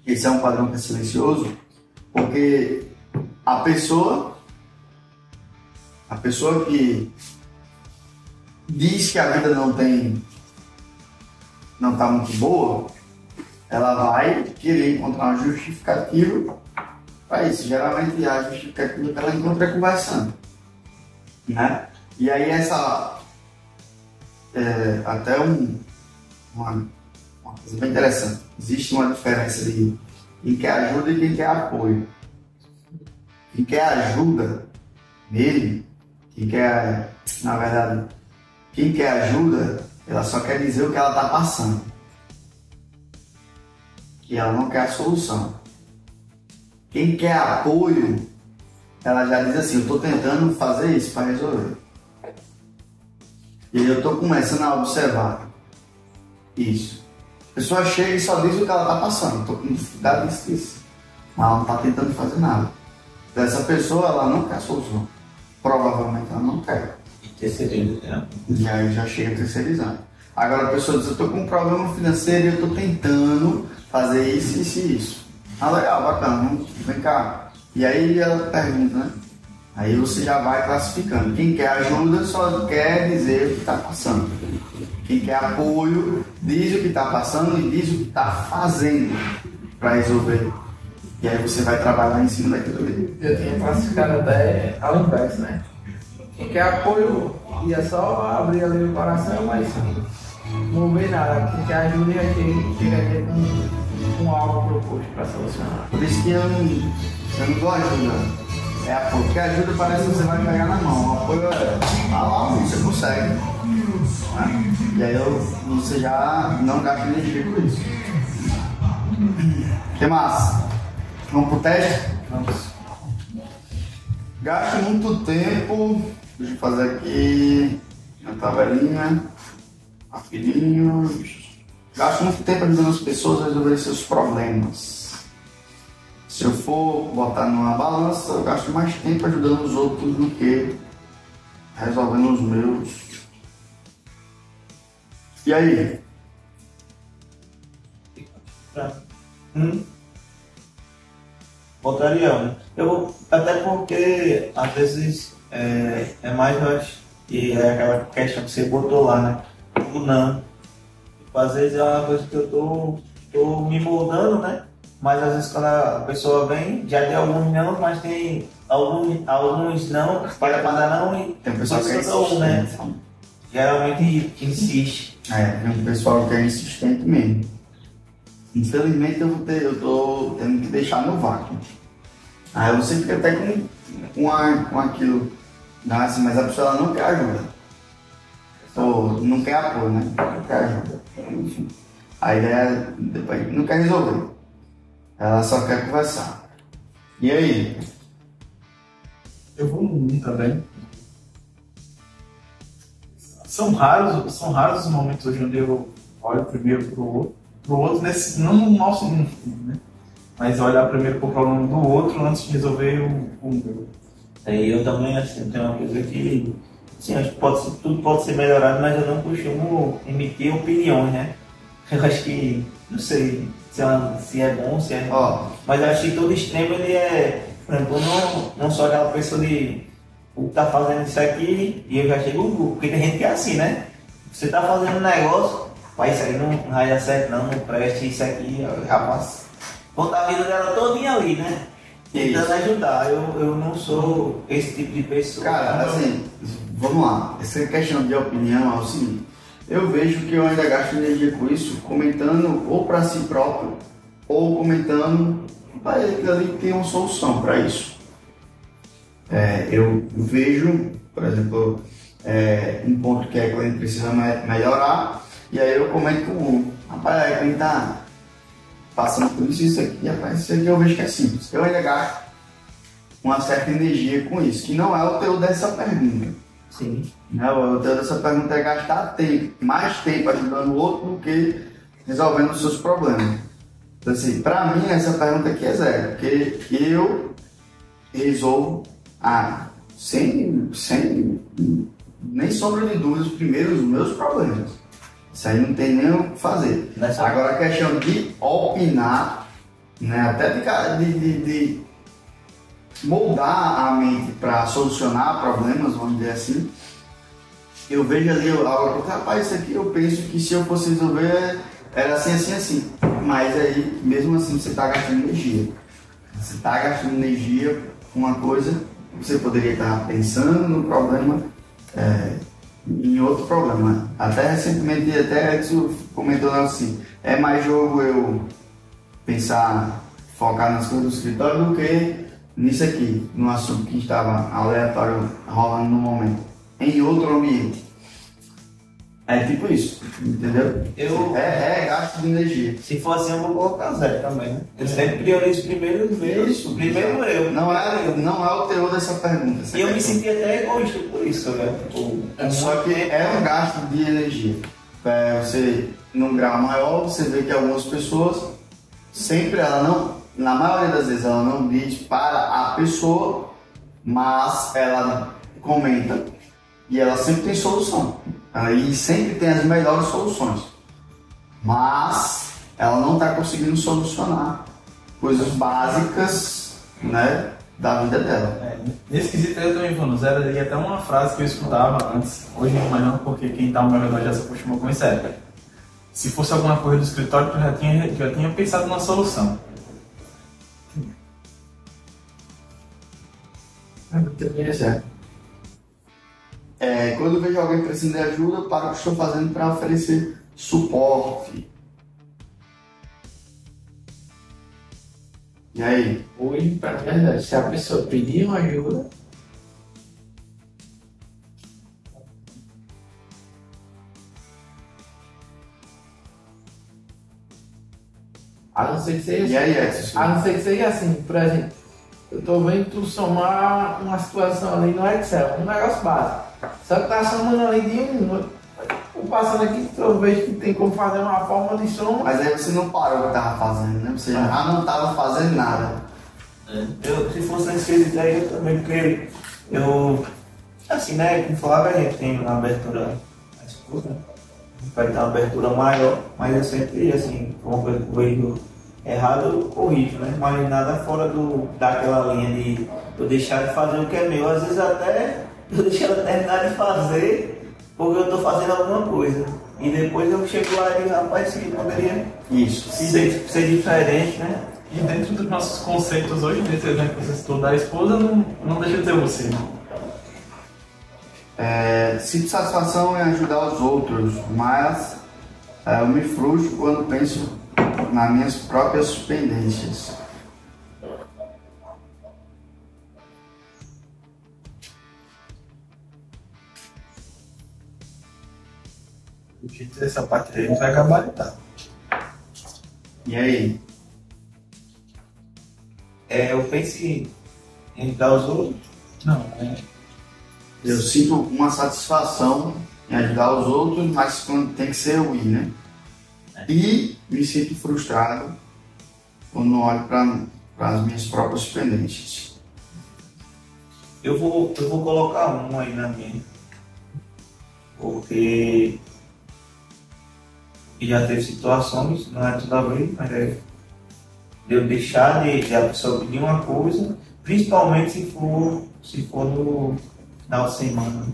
esse é um padrão que é silencioso, porque a pessoa que diz que a vida não está muito boa, ela vai querer encontrar uma justificativa para isso. Geralmente a justificativa que ela encontra é conversando, né? E aí até uma coisa bem interessante. Existe uma diferença de quem quer ajuda e quem quer apoio. Quem quer ajuda nele, quem quer ajuda, ela só quer dizer o que ela está passando. E ela não quer a solução. Quem quer apoio, ela já diz assim, eu estou tentando fazer isso para resolver. E eu estou começando a observar isso. A pessoa chega e só diz o que ela está passando. Estou com dificuldade disso. Mas ela não está tentando fazer nada. Então, essa pessoa, ela não quer a solução. Provavelmente ela não quer. E terceiriza, né? E aí já chega terceirizando. Agora a pessoa diz, eu estou com um problema financeiro e eu estou tentando fazer isso, isso e isso. Ah, legal, bacana, vem cá. E aí ela pergunta, né? Aí você já vai classificando. Quem quer ajuda só quer dizer o que está passando. Quem quer apoio diz o que está passando e diz o que está fazendo para resolver. E aí você vai trabalhar em cima daquilo ali. Eu tinha classificado até ao inverso, né? Quem quer apoio ia só abrir ali o coração, mas mover nada, porque a ajuda já chegaria com algo proposto para solucionar. Por isso que eu não dou ajuda. É apoio, porque ajuda parece que você vai pegar na mão. O apoio é lá, você consegue. Né? E aí você já não gasta energia com isso. O que mais? Vamos pro teste? Vamos. Gasto muito tempo. Deixa eu fazer aqui a tabelinha. Rapidinho. Gasto muito tempo ajudando as pessoas a resolver seus problemas. Se eu for botar numa balança, eu gasto mais tempo ajudando os outros do que resolvendo os meus. E aí? Botaria um. Até porque às vezes é mais, eu acho, e é aquela questão que você botou lá, né? O não. Às vezes é uma coisa que eu tô me moldando, né? Mas às vezes quando a pessoa vem, já tem alguns não, mas tem alguns não, para dar não e tem um pessoal que é insistente, né? Geralmente insiste. Tem um pessoal que é insistente mesmo. Infelizmente eu tô tendo que deixar no vácuo. Aí você fica até com aquilo, assim, mas a pessoa ela não quer ajuda. Ou não quer apoio, né? Não quer ajuda. Enfim. A ideia depois não quer resolver. Ela só quer conversar. E aí? Eu vou no também. São raros os momentos hoje onde eu olho primeiro pro outro nesse, não no nosso mundo, né? Mas olhar primeiro pro problema do outro antes de resolver o meu. Eu também, assim, tem uma coisa que, assim, acho que tudo pode ser melhorado, mas eu não costumo emitir opiniões, né? Eu acho que, não sei se é bom, se é ruim, mas eu acho que todo extremo ele é, por exemplo, não só aquela pessoa de tá fazendo isso aqui e eu já chego, porque tem gente que é assim, né? Você tá fazendo um negócio, mas isso aí não vai dar certo não preste, isso aqui, rapaz, conta a vida dela todinha ali, né? Tentando ajudar, eu não sou esse tipo de pessoa. Cara, assim, vamos lá, essa questão de opinião é o seguinte. Eu vejo que eu ainda gasto energia com isso, comentando ou para si próprio, ou comentando para ele que ali tem uma solução para isso. Eu vejo, por exemplo, um ponto que a cliente precisa melhorar, e aí eu comento com o rapaz, a cliente tá passando por isso aqui, rapaz, isso aqui eu vejo que é simples. Eu ainda gasto uma certa energia com isso, que não é o teu dessa pergunta. Sim. O teu dessa pergunta é gastar mais tempo ajudando o outro do que resolvendo os seus problemas. Então, assim, pra mim, essa pergunta aqui é zero, porque eu resolvo sem nem sombra de dúvidas, primeiro os meus problemas. Isso aí não tem nem o que fazer. Agora, a questão de opinar, né, até de moldar a mente para solucionar problemas, vamos dizer assim, eu vejo ali rapaz, isso aqui eu penso que se eu fosse resolver era assim, assim, assim. Mas aí, mesmo assim, você está gastando energia. Você está gastando energia com uma coisa que você poderia estar pensando no problema, em outro problema. Até recentemente, até Edson comentou assim, é mais jogo eu focar nas coisas do escritório do que nisso aqui, no assunto que estava aleatório rolando no momento, em outro ambiente. É tipo isso, entendeu? É gasto de energia. Se for assim, eu vou colocar zero também, né? Eu sempre priorizo primeiro os meus. Isso, primeiro eu. Não é o teor dessa pergunta. E eu me senti até egoísta por isso, né? Só que é um gasto de energia. Você, num grau maior, você vê que algumas pessoas, sempre na maioria das vezes, ela não diz para a pessoa, mas ela comenta e ela sempre tem solução. E sempre tem as melhores soluções, mas ela não está conseguindo solucionar coisas básicas, né, da vida dela. Nesse quesito eu também vou no zero, e até uma frase que eu escutava antes, hoje não mais não, porque quem está ao meu redor já se acostumou com isso, se fosse alguma coisa do escritório, eu já tinha pensado numa solução. Quando eu vejo alguém precisando de ajuda, eu paro o que estou fazendo para oferecer suporte. E aí? Hoje, para mim, é verdade, se a pessoa pedir uma ajuda, a não ser que seja E aí, Edson? a não ser que seja assim, por exemplo, eu tô vendo tu somar uma situação ali no Excel, um negócio básico. Só que tá somando ali de um. Passando aqui, eu vejo que tem como fazer uma forma de soma. Mas aí você não parou o que tava fazendo, né? Você já não tava fazendo nada. Se fosse nesse quesito aí, eu também, porque assim, né, como falava, a gente tem uma abertura mais curta, né? Vai ter uma abertura maior, mas eu sempre, assim, uma coisa que eu vejo errado, eu corrijo, né? Mas nada fora daquela linha de eu deixar de fazer o que é meu. Às vezes até eu deixo ela terminar de fazer porque eu estou fazendo alguma coisa. E depois eu chego lá e rapaz, isso aqui poderia ser diferente, né? E dentro dos nossos conceitos hoje, nesse exemplo que você citou da esposa, não deixa de ser você, não. Sinto satisfação em ajudar os outros, mas eu me frustro quando penso nas minhas próprias pendências. O jeito dessa parte aí vai gabaritar. E aí? Eu penso em ajudar os outros. Não, Eu sinto uma satisfação em ajudar os outros, mas quando tem que ser eu ir, né? E me sinto frustrado quando olho para as minhas próprias pendências. Eu vou colocar um aí na minha, porque já teve situações, não é toda vez, mas de eu deixar de a pessoa pedir uma coisa, principalmente se for no final de semana.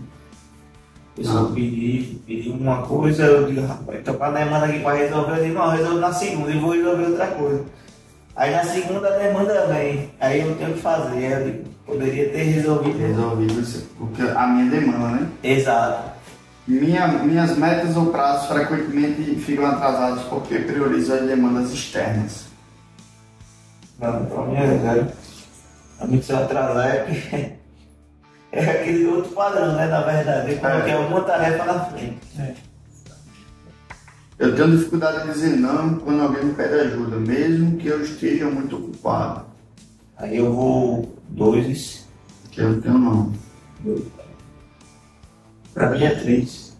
A pessoa pedir uma coisa, eu digo, rapaz, então para a demanda aqui para resolver, eu digo, não, eu resolvo na segunda e vou resolver outra coisa. Aí na segunda a demanda vem, aí eu tenho que fazer, eu digo, poderia ter resolvido isso, porque a minha demanda, né? Exato. Minhas metas ou prazos frequentemente ficam atrasados porque priorizo as demandas externas. Não, para mim é verdade. A mim se eu atrasar é porque é aquele outro padrão, né? Na verdade, eu coloquei alguma tarefa na frente. Eu tenho dificuldade de dizer não quando alguém me pede ajuda, mesmo que eu esteja muito ocupado. Aí eu vou 2. Que eu não tenho não. Pra mim é 3.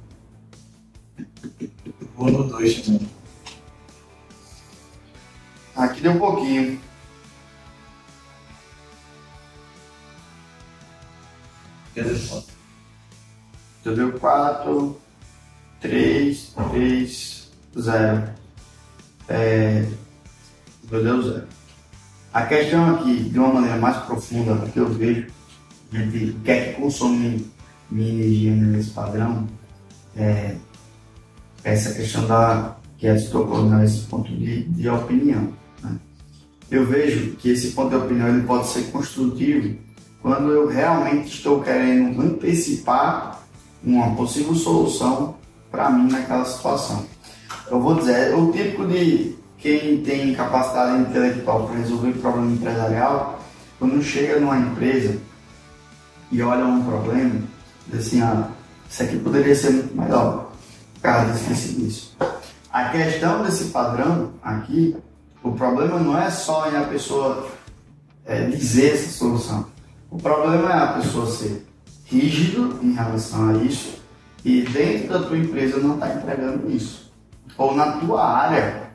vou no 2 também. Aqui deu um pouquinho. Quer dizer, quanto? Já deu 4, 3, 0. Deu 0. A questão aqui, de uma maneira mais profunda, porque eu vejo, a gente quer que consome minha energia nesse padrão, essa questão que a gente tocou nesse ponto de opinião. Né? Eu vejo que esse ponto de opinião ele pode ser construtivo quando eu realmente estou querendo antecipar uma possível solução para mim naquela situação. Eu vou dizer, é o típico de quem tem capacidade intelectual para resolver problema empresarial, quando chega numa empresa e olha um problema, diz assim, isso aqui poderia ser muito melhor, caso esqueci disso. A questão desse padrão aqui, o problema não é só em a pessoa dizer essa solução. O problema é a pessoa ser rígido em relação a isso e dentro da tua empresa não está entregando isso. Ou na tua área,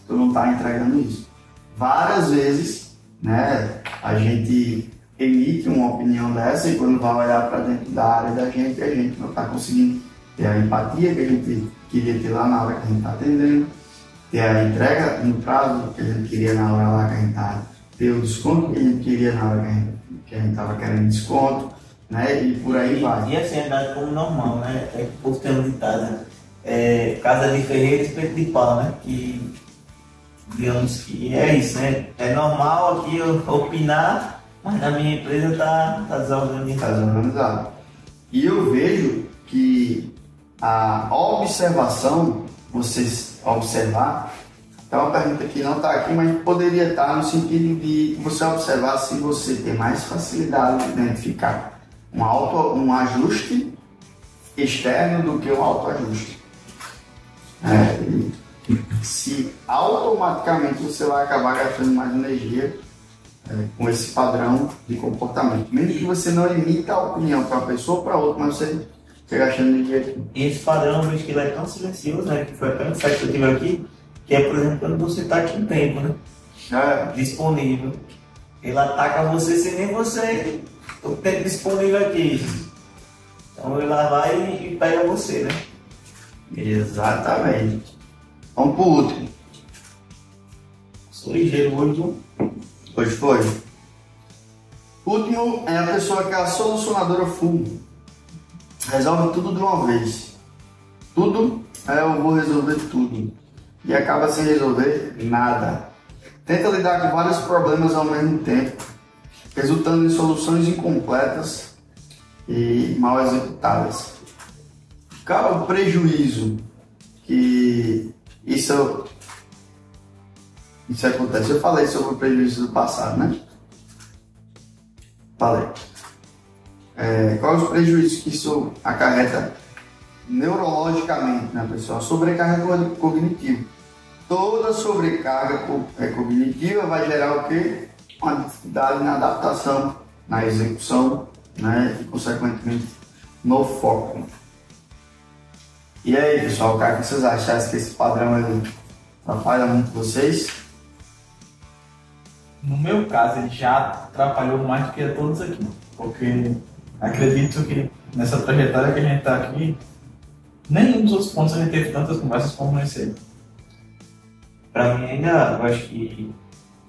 tu não está entregando isso. Várias vezes, né, a gente emite uma opinião dessa e quando vai olhar para dentro da área da gente, a gente não está conseguindo ter a empatia que a gente queria ter lá na hora que a gente está atendendo, ter a entrega no prazo que a gente queria na hora lá que a gente está, ter o desconto que a gente queria na hora que a gente estava querendo desconto, né? E por aí vai. E assim, é dado como normal, né? É que o povo tem um ditado, casa de ferreiro, espeto de pau, né? Que, digamos que é isso, né? É normal aqui eu opinar, mas na minha empresa tá desorganizado. Tá desorganizado. E eu vejo que A observação, vocês observar, é uma pergunta que não está aqui, mas poderia estar no sentido de você observar se você tem mais facilidade de identificar um ajuste externo do que um autoajuste. Se automaticamente você vai acabar gastando mais energia com esse padrão de comportamento. Mesmo que você não limita a opinião para uma pessoa ou para outra, mas você fica gastando energia aqui. E esse padrão, eu vejo que ele é tão silencioso, né? Que foi até um insight que eu tive aqui, que é, por exemplo, quando você está com tempo, né? Disponível. Ele ataca você sem nem você o tempo disponível aqui. Então ele lá vai e pega você, né? Exatamente. Vamos pro último. Sou ligeiro hoje. Hoje foi. O último é a pessoa que é a solucionadora full. Resolve tudo de uma vez. Tudo, eu vou resolver tudo. E acaba sem resolver nada. Tenta lidar com vários problemas ao mesmo tempo, resultando em soluções incompletas e mal executadas. Qual é o prejuízo que isso acontece? Eu falei sobre o prejuízo do passado, né? Falei. Quais os prejuízos que isso acarreta neurologicamente na pessoa? Sobrecarga cognitiva. Toda sobrecarga cognitiva vai gerar o quê? Uma dificuldade na adaptação, na execução, né? E consequentemente no foco. E aí, pessoal, o que vocês acharam que esse padrão ele atrapalha muito vocês? No meu caso, ele já atrapalhou mais do que a todos aqui, porque acredito que nessa trajetória que a gente está aqui, nenhum dos outros pontos a gente teve tantas conversas como nesse aí. Para mim ainda, eu acho que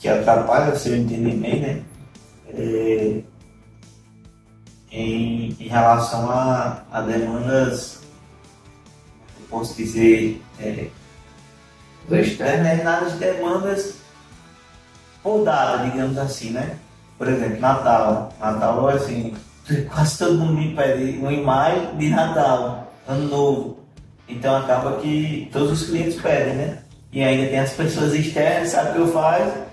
atrapalha, se eu entender bem, né? Em relação a demandas, eu posso dizer, determinadas demandas podadas, digamos assim, né? Por exemplo, Natal, assim, quase todo mundo me pede uma imagem de Natal, Ano Novo. Então acaba que todos os clientes pedem, né? E ainda tem as pessoas externas, sabe o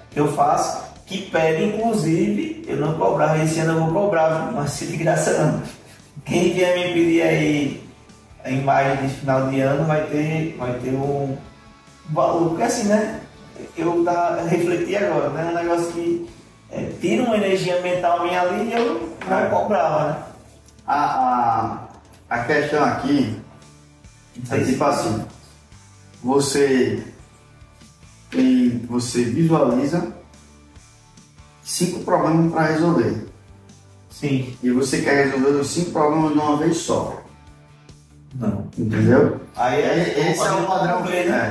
que eu faço, que pedem, inclusive, eu não cobrava, esse ano eu vou cobrar, mas se de graça não. Quem vier me pedir aí a imagem de final de ano vai ter um valor, porque assim, né? Eu refleti agora, né? Um negócio que tira uma energia mental minha ali e eu não cobrava, né? A questão aqui é tipo assim, você visualiza 5 problemas para resolver. Sim. E você quer resolver os 5 problemas de uma vez só. Não. Entendeu? Esse é o padrão.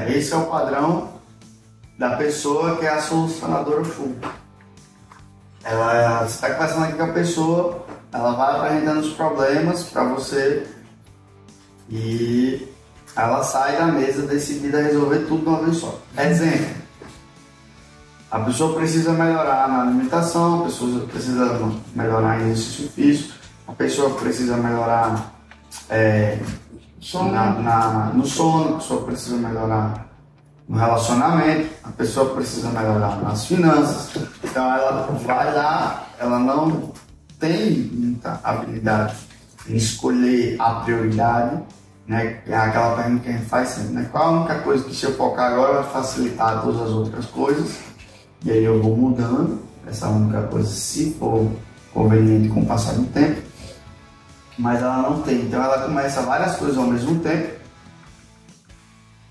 Esse é o padrão da pessoa que é a solucionadora full. Você está conversando aqui com a pessoa, ela vai apresentando os problemas para você e ela sai da mesa decidida a resolver tudo de uma vez só. Exemplo: a pessoa precisa melhorar na alimentação, a pessoa precisa melhorar em exercício físico, a pessoa precisa melhorar no sono, a pessoa precisa melhorar no relacionamento, a pessoa precisa melhorar nas finanças. Então ela vai lá, ela não tem muita habilidade em escolher a prioridade, né? É aquela pergunta que a gente faz sempre, né? Qual a única coisa que se eu focar agora vai facilitar todas as outras coisas? E aí eu vou mudando essa única coisa, se for conveniente com o passar do tempo. Mas ela não tem, então ela começa várias coisas ao mesmo tempo.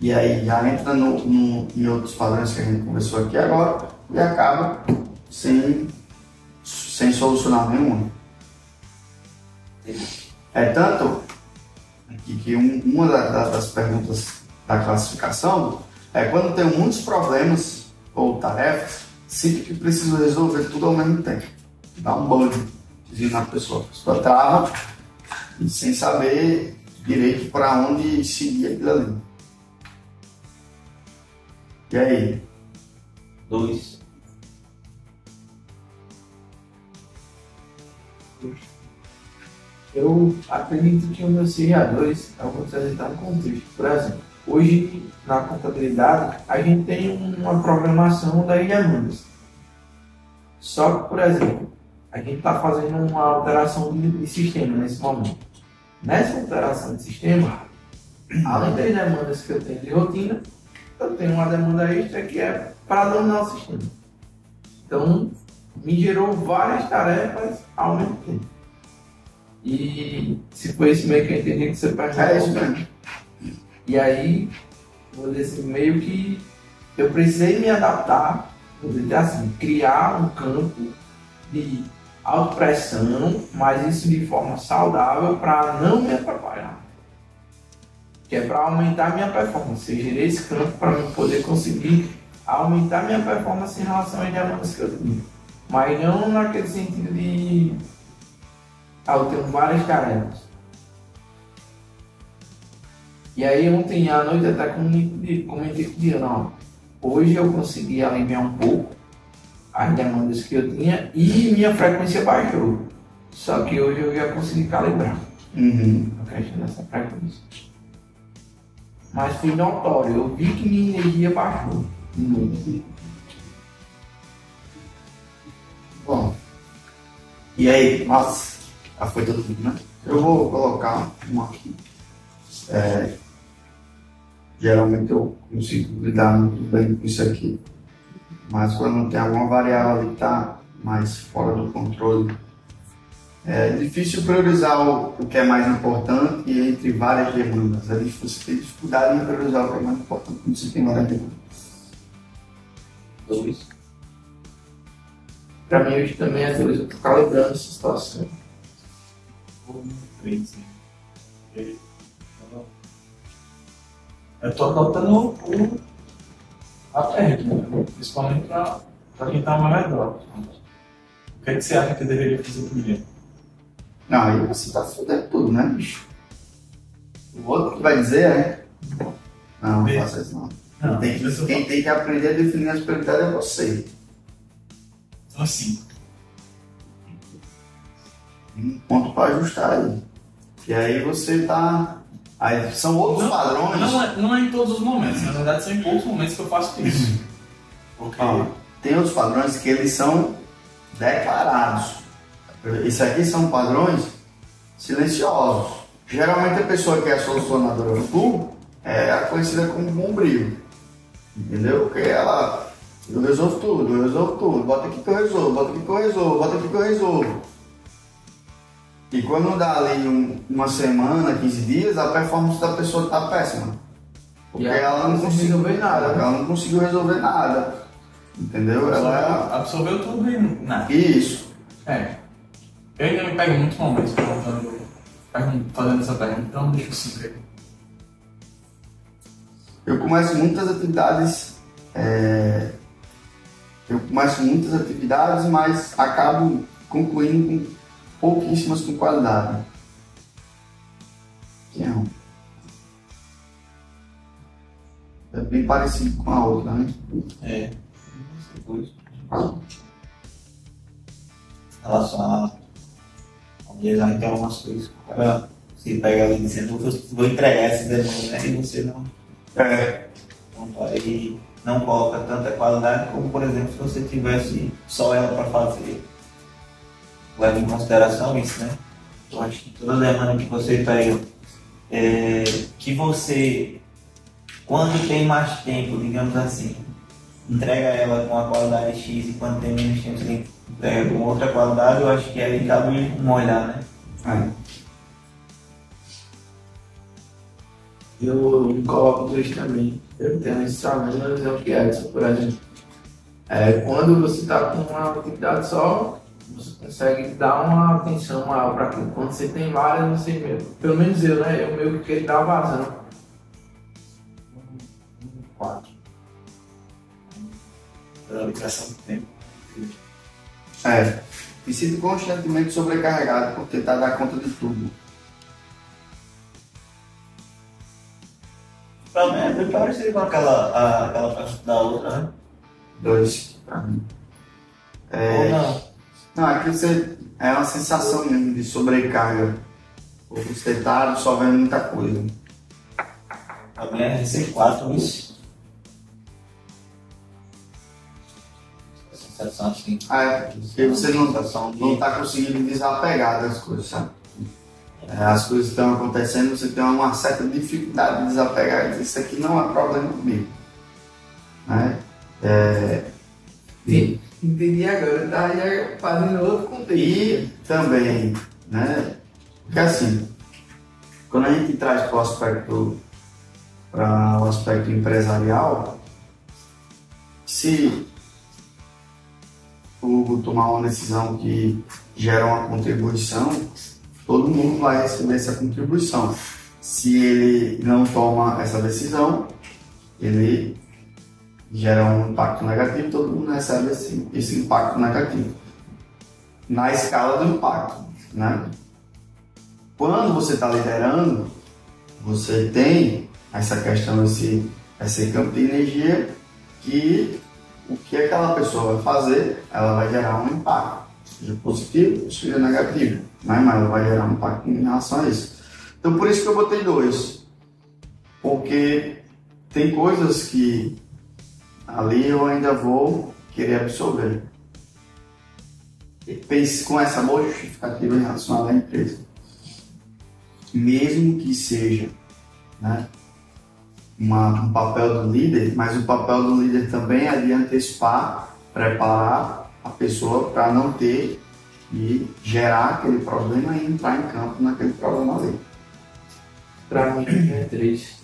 E aí já entra em outros padrões que a gente conversou aqui agora e acaba sem solucionar nenhuma. Tanto que uma das perguntas da classificação é quando tem muitos problemas ou tarefas, sinto que preciso resolver tudo ao mesmo tempo. Dá um bug na pessoa. A pessoa trava e sem saber direito para onde seguir aquilo ali. E aí? 2. Eu acredito que os meus criadores vão apresentar um contexto. Por exemplo, hoje na contabilidade a gente tem uma programação das demandas. Só que, por exemplo, a gente está fazendo uma alteração de sistema nesse momento. Nessa alteração de sistema, além das demandas que eu tenho de rotina, eu tenho uma demanda extra que é para dominar o sistema. Então, me gerou várias tarefas ao mesmo tempo. E se foi esse meio que eu entendi que você perguntou. É isso mesmo. E aí, vou dizer assim, meio que eu precisei me adaptar, vou dizer assim, criar um campo de autopressão, mas isso de forma saudável para não me atrapalhar. Que é para aumentar minha performance. Eu gerei esse campo para eu poder conseguir aumentar minha performance em relação às demandas que eu tenho. Mas não naquele sentido de eu tenho várias tarefas. E aí ontem à noite até comentei com o Diana, hoje eu consegui aliviar um pouco as demandas que eu tinha e minha frequência baixou. Só que hoje eu já consegui calibrar a questão dessa frequência. Mas foi notório, eu vi que minha energia baixou. Bom, e aí, nossa, já foi todo mundo, né? Eu vou colocar um aqui. Geralmente eu consigo lidar muito bem com isso aqui, mas quando tem alguma variável ali que está mais fora do controle, é difícil priorizar o que é mais importante entre várias demandas. É difícil, você tem dificuldade em priorizar o que é mais importante quando você tem várias demandas. 2. Para mim hoje também é 2, eu estou calibrando essa situação. 3. Eu estou adotando o aperto, né? Principalmente para quem está ao meu redor. O que é que você acha que eu deveria fazer primeiro? Não, aí você está fudendo tudo, né, bicho? O outro que vai dizer é... Não faça isso não. Quem tem que aprender a definir as prioridades é você. Então assim... Um ponto para ajustar aí. E aí você tá... Aí são outros padrões. Não é em todos os momentos, na verdade são em poucos momentos que eu faço isso. Porque... tem outros padrões que eles são declarados. Esses aqui são padrões silenciosos. Geralmente a pessoa que é a solucionadora do clube é conhecida como bombril. Entendeu? Porque ela... Eu resolvo tudo. Bota aqui que eu resolvo, bota aqui que eu resolvo, bota aqui que eu resolvo. E quando dá ali uma semana, 15 dias, a performance da pessoa está péssima. Porque ela não conseguiu resolver nada. Ela não conseguiu resolver nada. Entendeu? Ela absorveu tudo e nada. Isso. Eu ainda me pego em muitos momentos fazendo essa pergunta, então deixa eu sempre. Eu começo muitas atividades, mas acabo concluindo com pouquíssimas com qualidade. É bem parecido com a outra, né? Relacionado ao design, tem algumas coisas que o cara se pega ali dizendo vou entregar esse demônio, né? E você não aí não coloca tanta qualidade como, por exemplo, se você tivesse só ela para fazer. Leva em consideração isso, né? Eu acho que toda demanda que você pega, que você, quando tem mais tempo, digamos assim, entrega ela com a qualidade X e quando tem menos tempo você entrega com outra qualidade, eu acho que aí cabe um olhar, né? Eu me coloco 2 também. Eu tenho esse trabalho, é o que é, por exemplo. Quando você está com uma atividade só, você consegue dar uma atenção maior para aquilo. Quando você tem várias, você mesmo. Pelo menos eu, né? Eu meio que quero dar vazão. 4. Pela ligação do tempo. Me sinto constantemente sobrecarregado por tentar dar conta de tudo. Pra mim é bem parecido com aquela parte da outra, né? 2 pra mim. Ou não? Não, é que você é uma sensação mesmo de sobrecarga. Os detalhes só vendo muita coisa. A minha é RC4, isso. Sensação assim. Porque você não tá conseguindo desapegar das coisas, sabe? As coisas estão acontecendo, você tem uma certa dificuldade de desapegar. Isso aqui não é problema comigo. Né? Entendi agora, tá já fazendo outro contexto. E também, né? Porque assim, quando a gente traz para o aspecto empresarial, se o Hugo tomar uma decisão que gera uma contribuição, todo mundo vai receber essa contribuição. Se ele não toma essa decisão, ele gera um impacto negativo, todo mundo recebe esse impacto negativo. Na escala do impacto, né? Quando você está liderando, você tem essa questão, esse campo de energia que o que aquela pessoa vai fazer, ela vai gerar um impacto, seja positivo, seja negativo, né? Mas ela vai gerar um impacto em relação a isso. Então por isso que eu botei 2, porque tem coisas que ali eu ainda vou querer absorver. E pense com essa boa justificativa relacionada à empresa. Mesmo que seja, né, um papel do líder, mas o papel do líder também é de antecipar, preparar a pessoa para não ter e gerar aquele problema e entrar em campo naquele problema ali. Para mim é 3.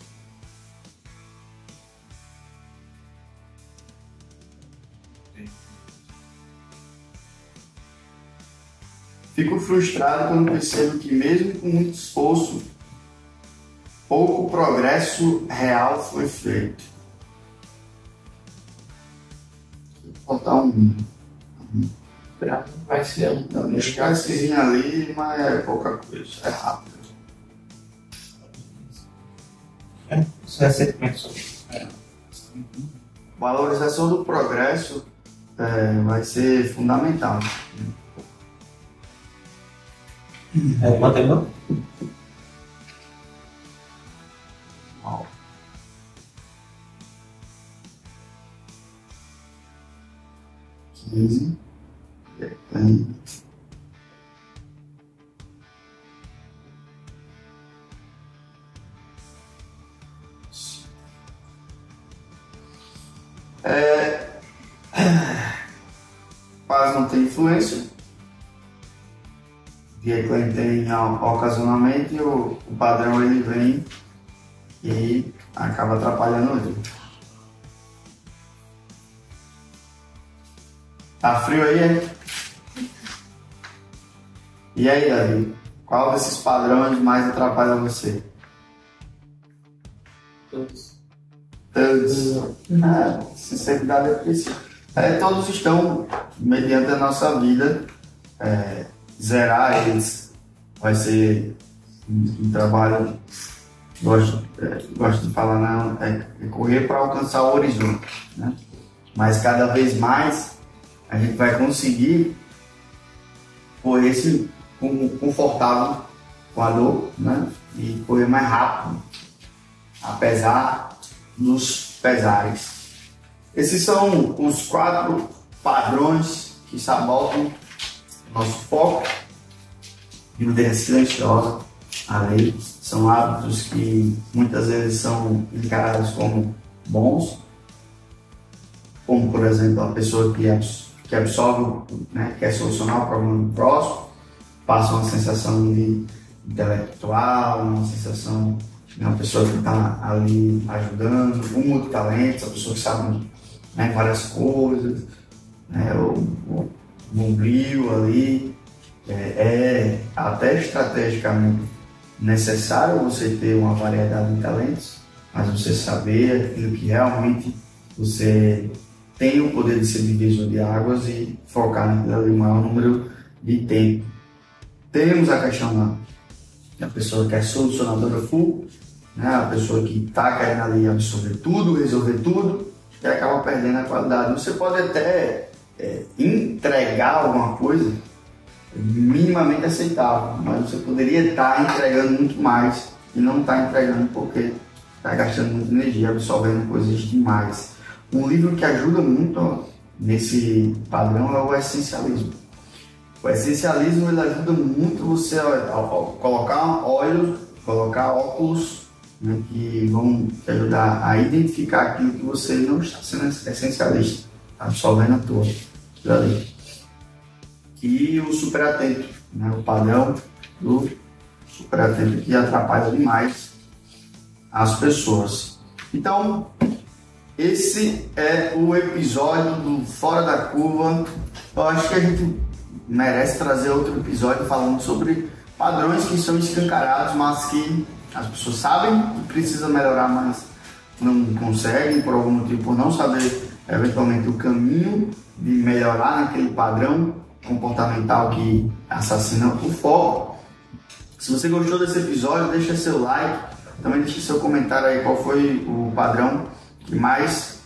Fico frustrado quando percebo que mesmo com muito esforço, pouco progresso real foi feito. Vou botar um. Pra mim vai ser um. Não, deixa eu escrever ali, mas é pouca coisa, é rápido. Isso é sentimento. Valorização do progresso vai ser fundamental. Quanto é bom? Uau. Quinze. Quase não tem influência. Dia que ele tem ocasionalmente, o padrão ele vem e acaba atrapalhando ele. Tá frio aí, é? E aí, Davi? Qual desses padrões mais atrapalha você? Todos. Sinceridade é preciso. Todos estão, mediante a nossa vida, zerar eles vai ser um trabalho, gosto de falar, não, é correr para alcançar o horizonte, né? Mas cada vez mais a gente vai conseguir correr confortável com a dor, né? E correr mais rápido, apesar dos pesares. Esses são os 4 padrões que sabotam nosso foco. Vida silenciosa, a lei, são hábitos que muitas vezes são encarados como bons, como por exemplo a pessoa que absorve, né, quer solucionar o problema do próximo, passa uma sensação de intelectual, uma sensação de uma pessoa que está ali ajudando, com muito talento, a pessoa que sabe, né, várias coisas, né, o bombril ali. É até estrategicamente necessário você ter uma variedade de talentos, mas você saber aquilo que realmente você tem o poder de ser divisor de águas e focar naquilo ali o maior número de tempo. Temos a questão da pessoa que é solucionadora full, né? A pessoa que está querendo ali absorver tudo, resolver tudo, e acaba perdendo a qualidade. Você pode até entregar alguma coisa, minimamente aceitável, mas você poderia estar entregando muito mais e não está entregando porque está gastando muita energia, absorvendo coisas demais. Um livro que ajuda muito nesse padrão é o Essencialismo. O Essencialismo ele ajuda muito você a colocar óculos, né, que vão te ajudar a identificar aquilo que você não está sendo essencialista, está absorvendo à toa. E o superatento, né, o padrão do superatento que atrapalha demais as pessoas. Então, esse é o episódio do Fora da Curva. Eu acho que a gente merece trazer outro episódio falando sobre padrões que são escancarados, mas que as pessoas sabem que precisa melhorar, mas não conseguem por algum motivo, por não saber eventualmente o caminho de melhorar naquele padrão comportamental que assassina o foco. Se você gostou desse episódio, deixa seu like, também deixa seu comentário aí qual foi o padrão que mais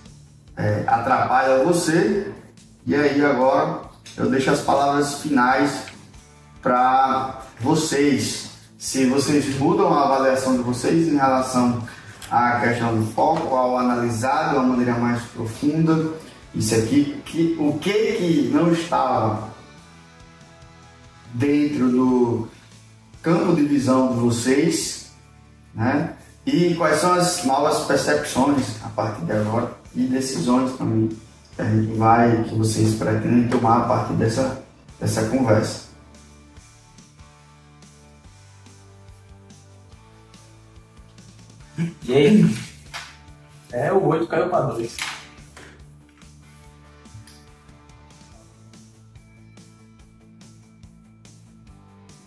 atrapalha você. E aí agora eu deixo as palavras finais para vocês. Se vocês mudam a avaliação de vocês em relação à questão do foco, ao analisar de uma maneira mais profunda isso aqui, o que não estava dentro do campo de visão de vocês, né? E quais são as novas percepções a partir de agora e decisões também que vocês pretendem tomar a partir dessa conversa. E aí? O 8 caiu para 2.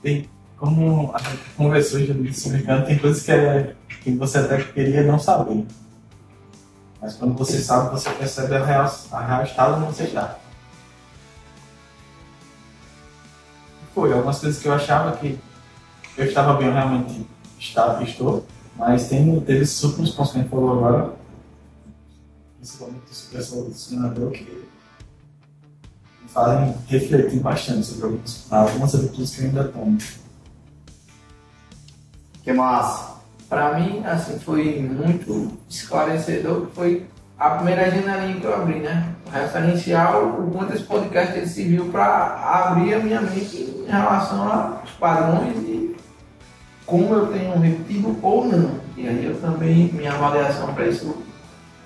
Bem, como a gente conversou já disse, tem coisas que você até queria não saber. Mas quando você sabe, você percebe a real estado onde você está. Foi algumas coisas que eu achava que eu estava bem, realmente estou, mas teve esses últimos pontos que a gente falou agora, principalmente do supersolucionador, que me fazem refletir bastante sobre algumas atitudes que eu ainda tomo. Que massa! Para mim, assim, foi muito esclarecedor, foi a primeira janelinha que eu abri, né? O referencial, o quanto esse podcast ele serviu para abrir a minha mente em relação aos padrões e como eu tenho repetido ou não. E aí eu também, minha avaliação para isso,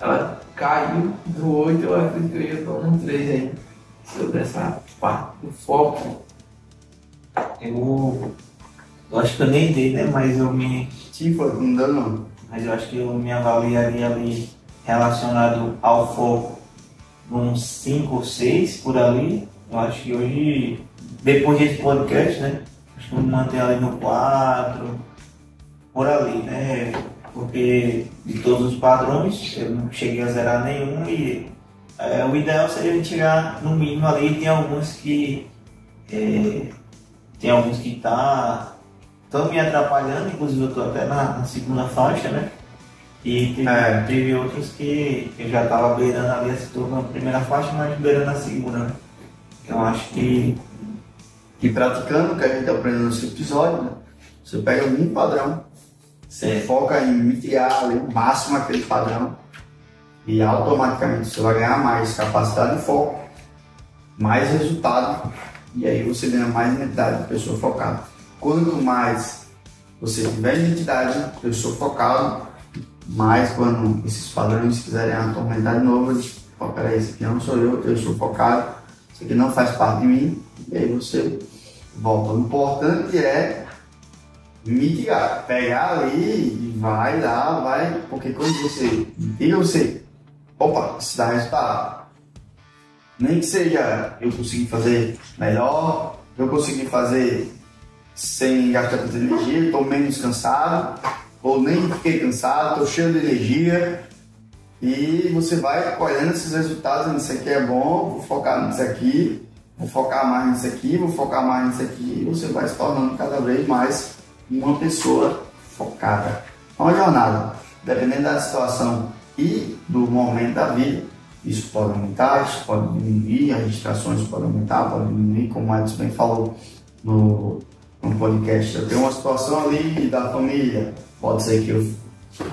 ela caiu do 8, eu acredito que eu já estou no 3 aí, sobre essa parte do foco. Eu acho que eu nem dei, né? Mas eu me... Não deu não. Mas eu acho que eu me avaliaria ali relacionado ao foco uns 5 ou 6 por ali. Eu acho que hoje, depois desse podcast, né? Acho que eu me manter ali no 4, por ali, né? Porque de todos os padrões, eu não cheguei a zerar nenhum e o ideal seria a gente chegar no mínimo ali. Tem alguns que estão me atrapalhando, inclusive eu estou até na segunda faixa, né? E teve outros que eu já estava beirando ali, estou na primeira faixa, mas beirando a segunda, né? Então acho que... E praticando o que a gente aprendeu nesse episódio, né? Você pega um padrão, você foca em mitigar ali o máximo aquele padrão e automaticamente você vai ganhar mais capacidade de foco, mais resultado e aí você ganha mais identidade de pessoa focada. Quanto mais você tiver identidade, eu sou focado, mais quando esses padrões quiserem atormentar de novo, eles falam, peraí, esse aqui não sou eu sou focado, isso aqui não faz parte de mim, e aí você volta. O importante é mitigar, pegar ali e vai lá, porque quando você mitiga, isso dá resultado. Nem que seja eu consegui fazer melhor, eu consegui fazer sem gastar tanta energia, estou menos cansado, ou nem fiquei cansado, estou cheio de energia, e você vai colhendo esses resultados, isso aqui é bom, vou focar nisso aqui, vou focar mais nisso aqui, vou focar mais nisso aqui, e você vai se tornando cada vez mais uma pessoa focada. É uma jornada, dependendo da situação e do momento da vida, isso pode aumentar, isso pode diminuir, as distrações podem aumentar, pode diminuir, como o Edson bem falou. no podcast. Eu tenho uma situação ali da família, pode ser que eu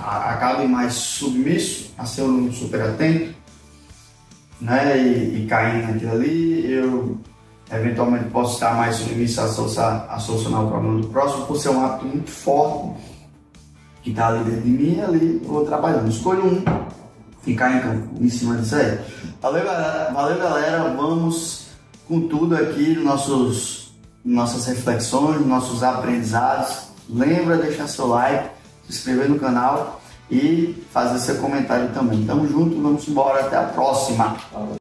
acabe mais submisso a ser um super atento, né, e caindo naquilo ali, eu eventualmente posso estar mais submisso a solucionar o problema do próximo, por ser um hábito muito forte que está ali dentro de mim, e ali eu vou trabalhando. Escolho um, ficar em cima disso aí. Valeu, galera. Vamos com tudo aqui, nossas reflexões, nossos aprendizados. Lembra de deixar seu like, se inscrever no canal e fazer seu comentário também. Tamo junto, vamos embora, até a próxima.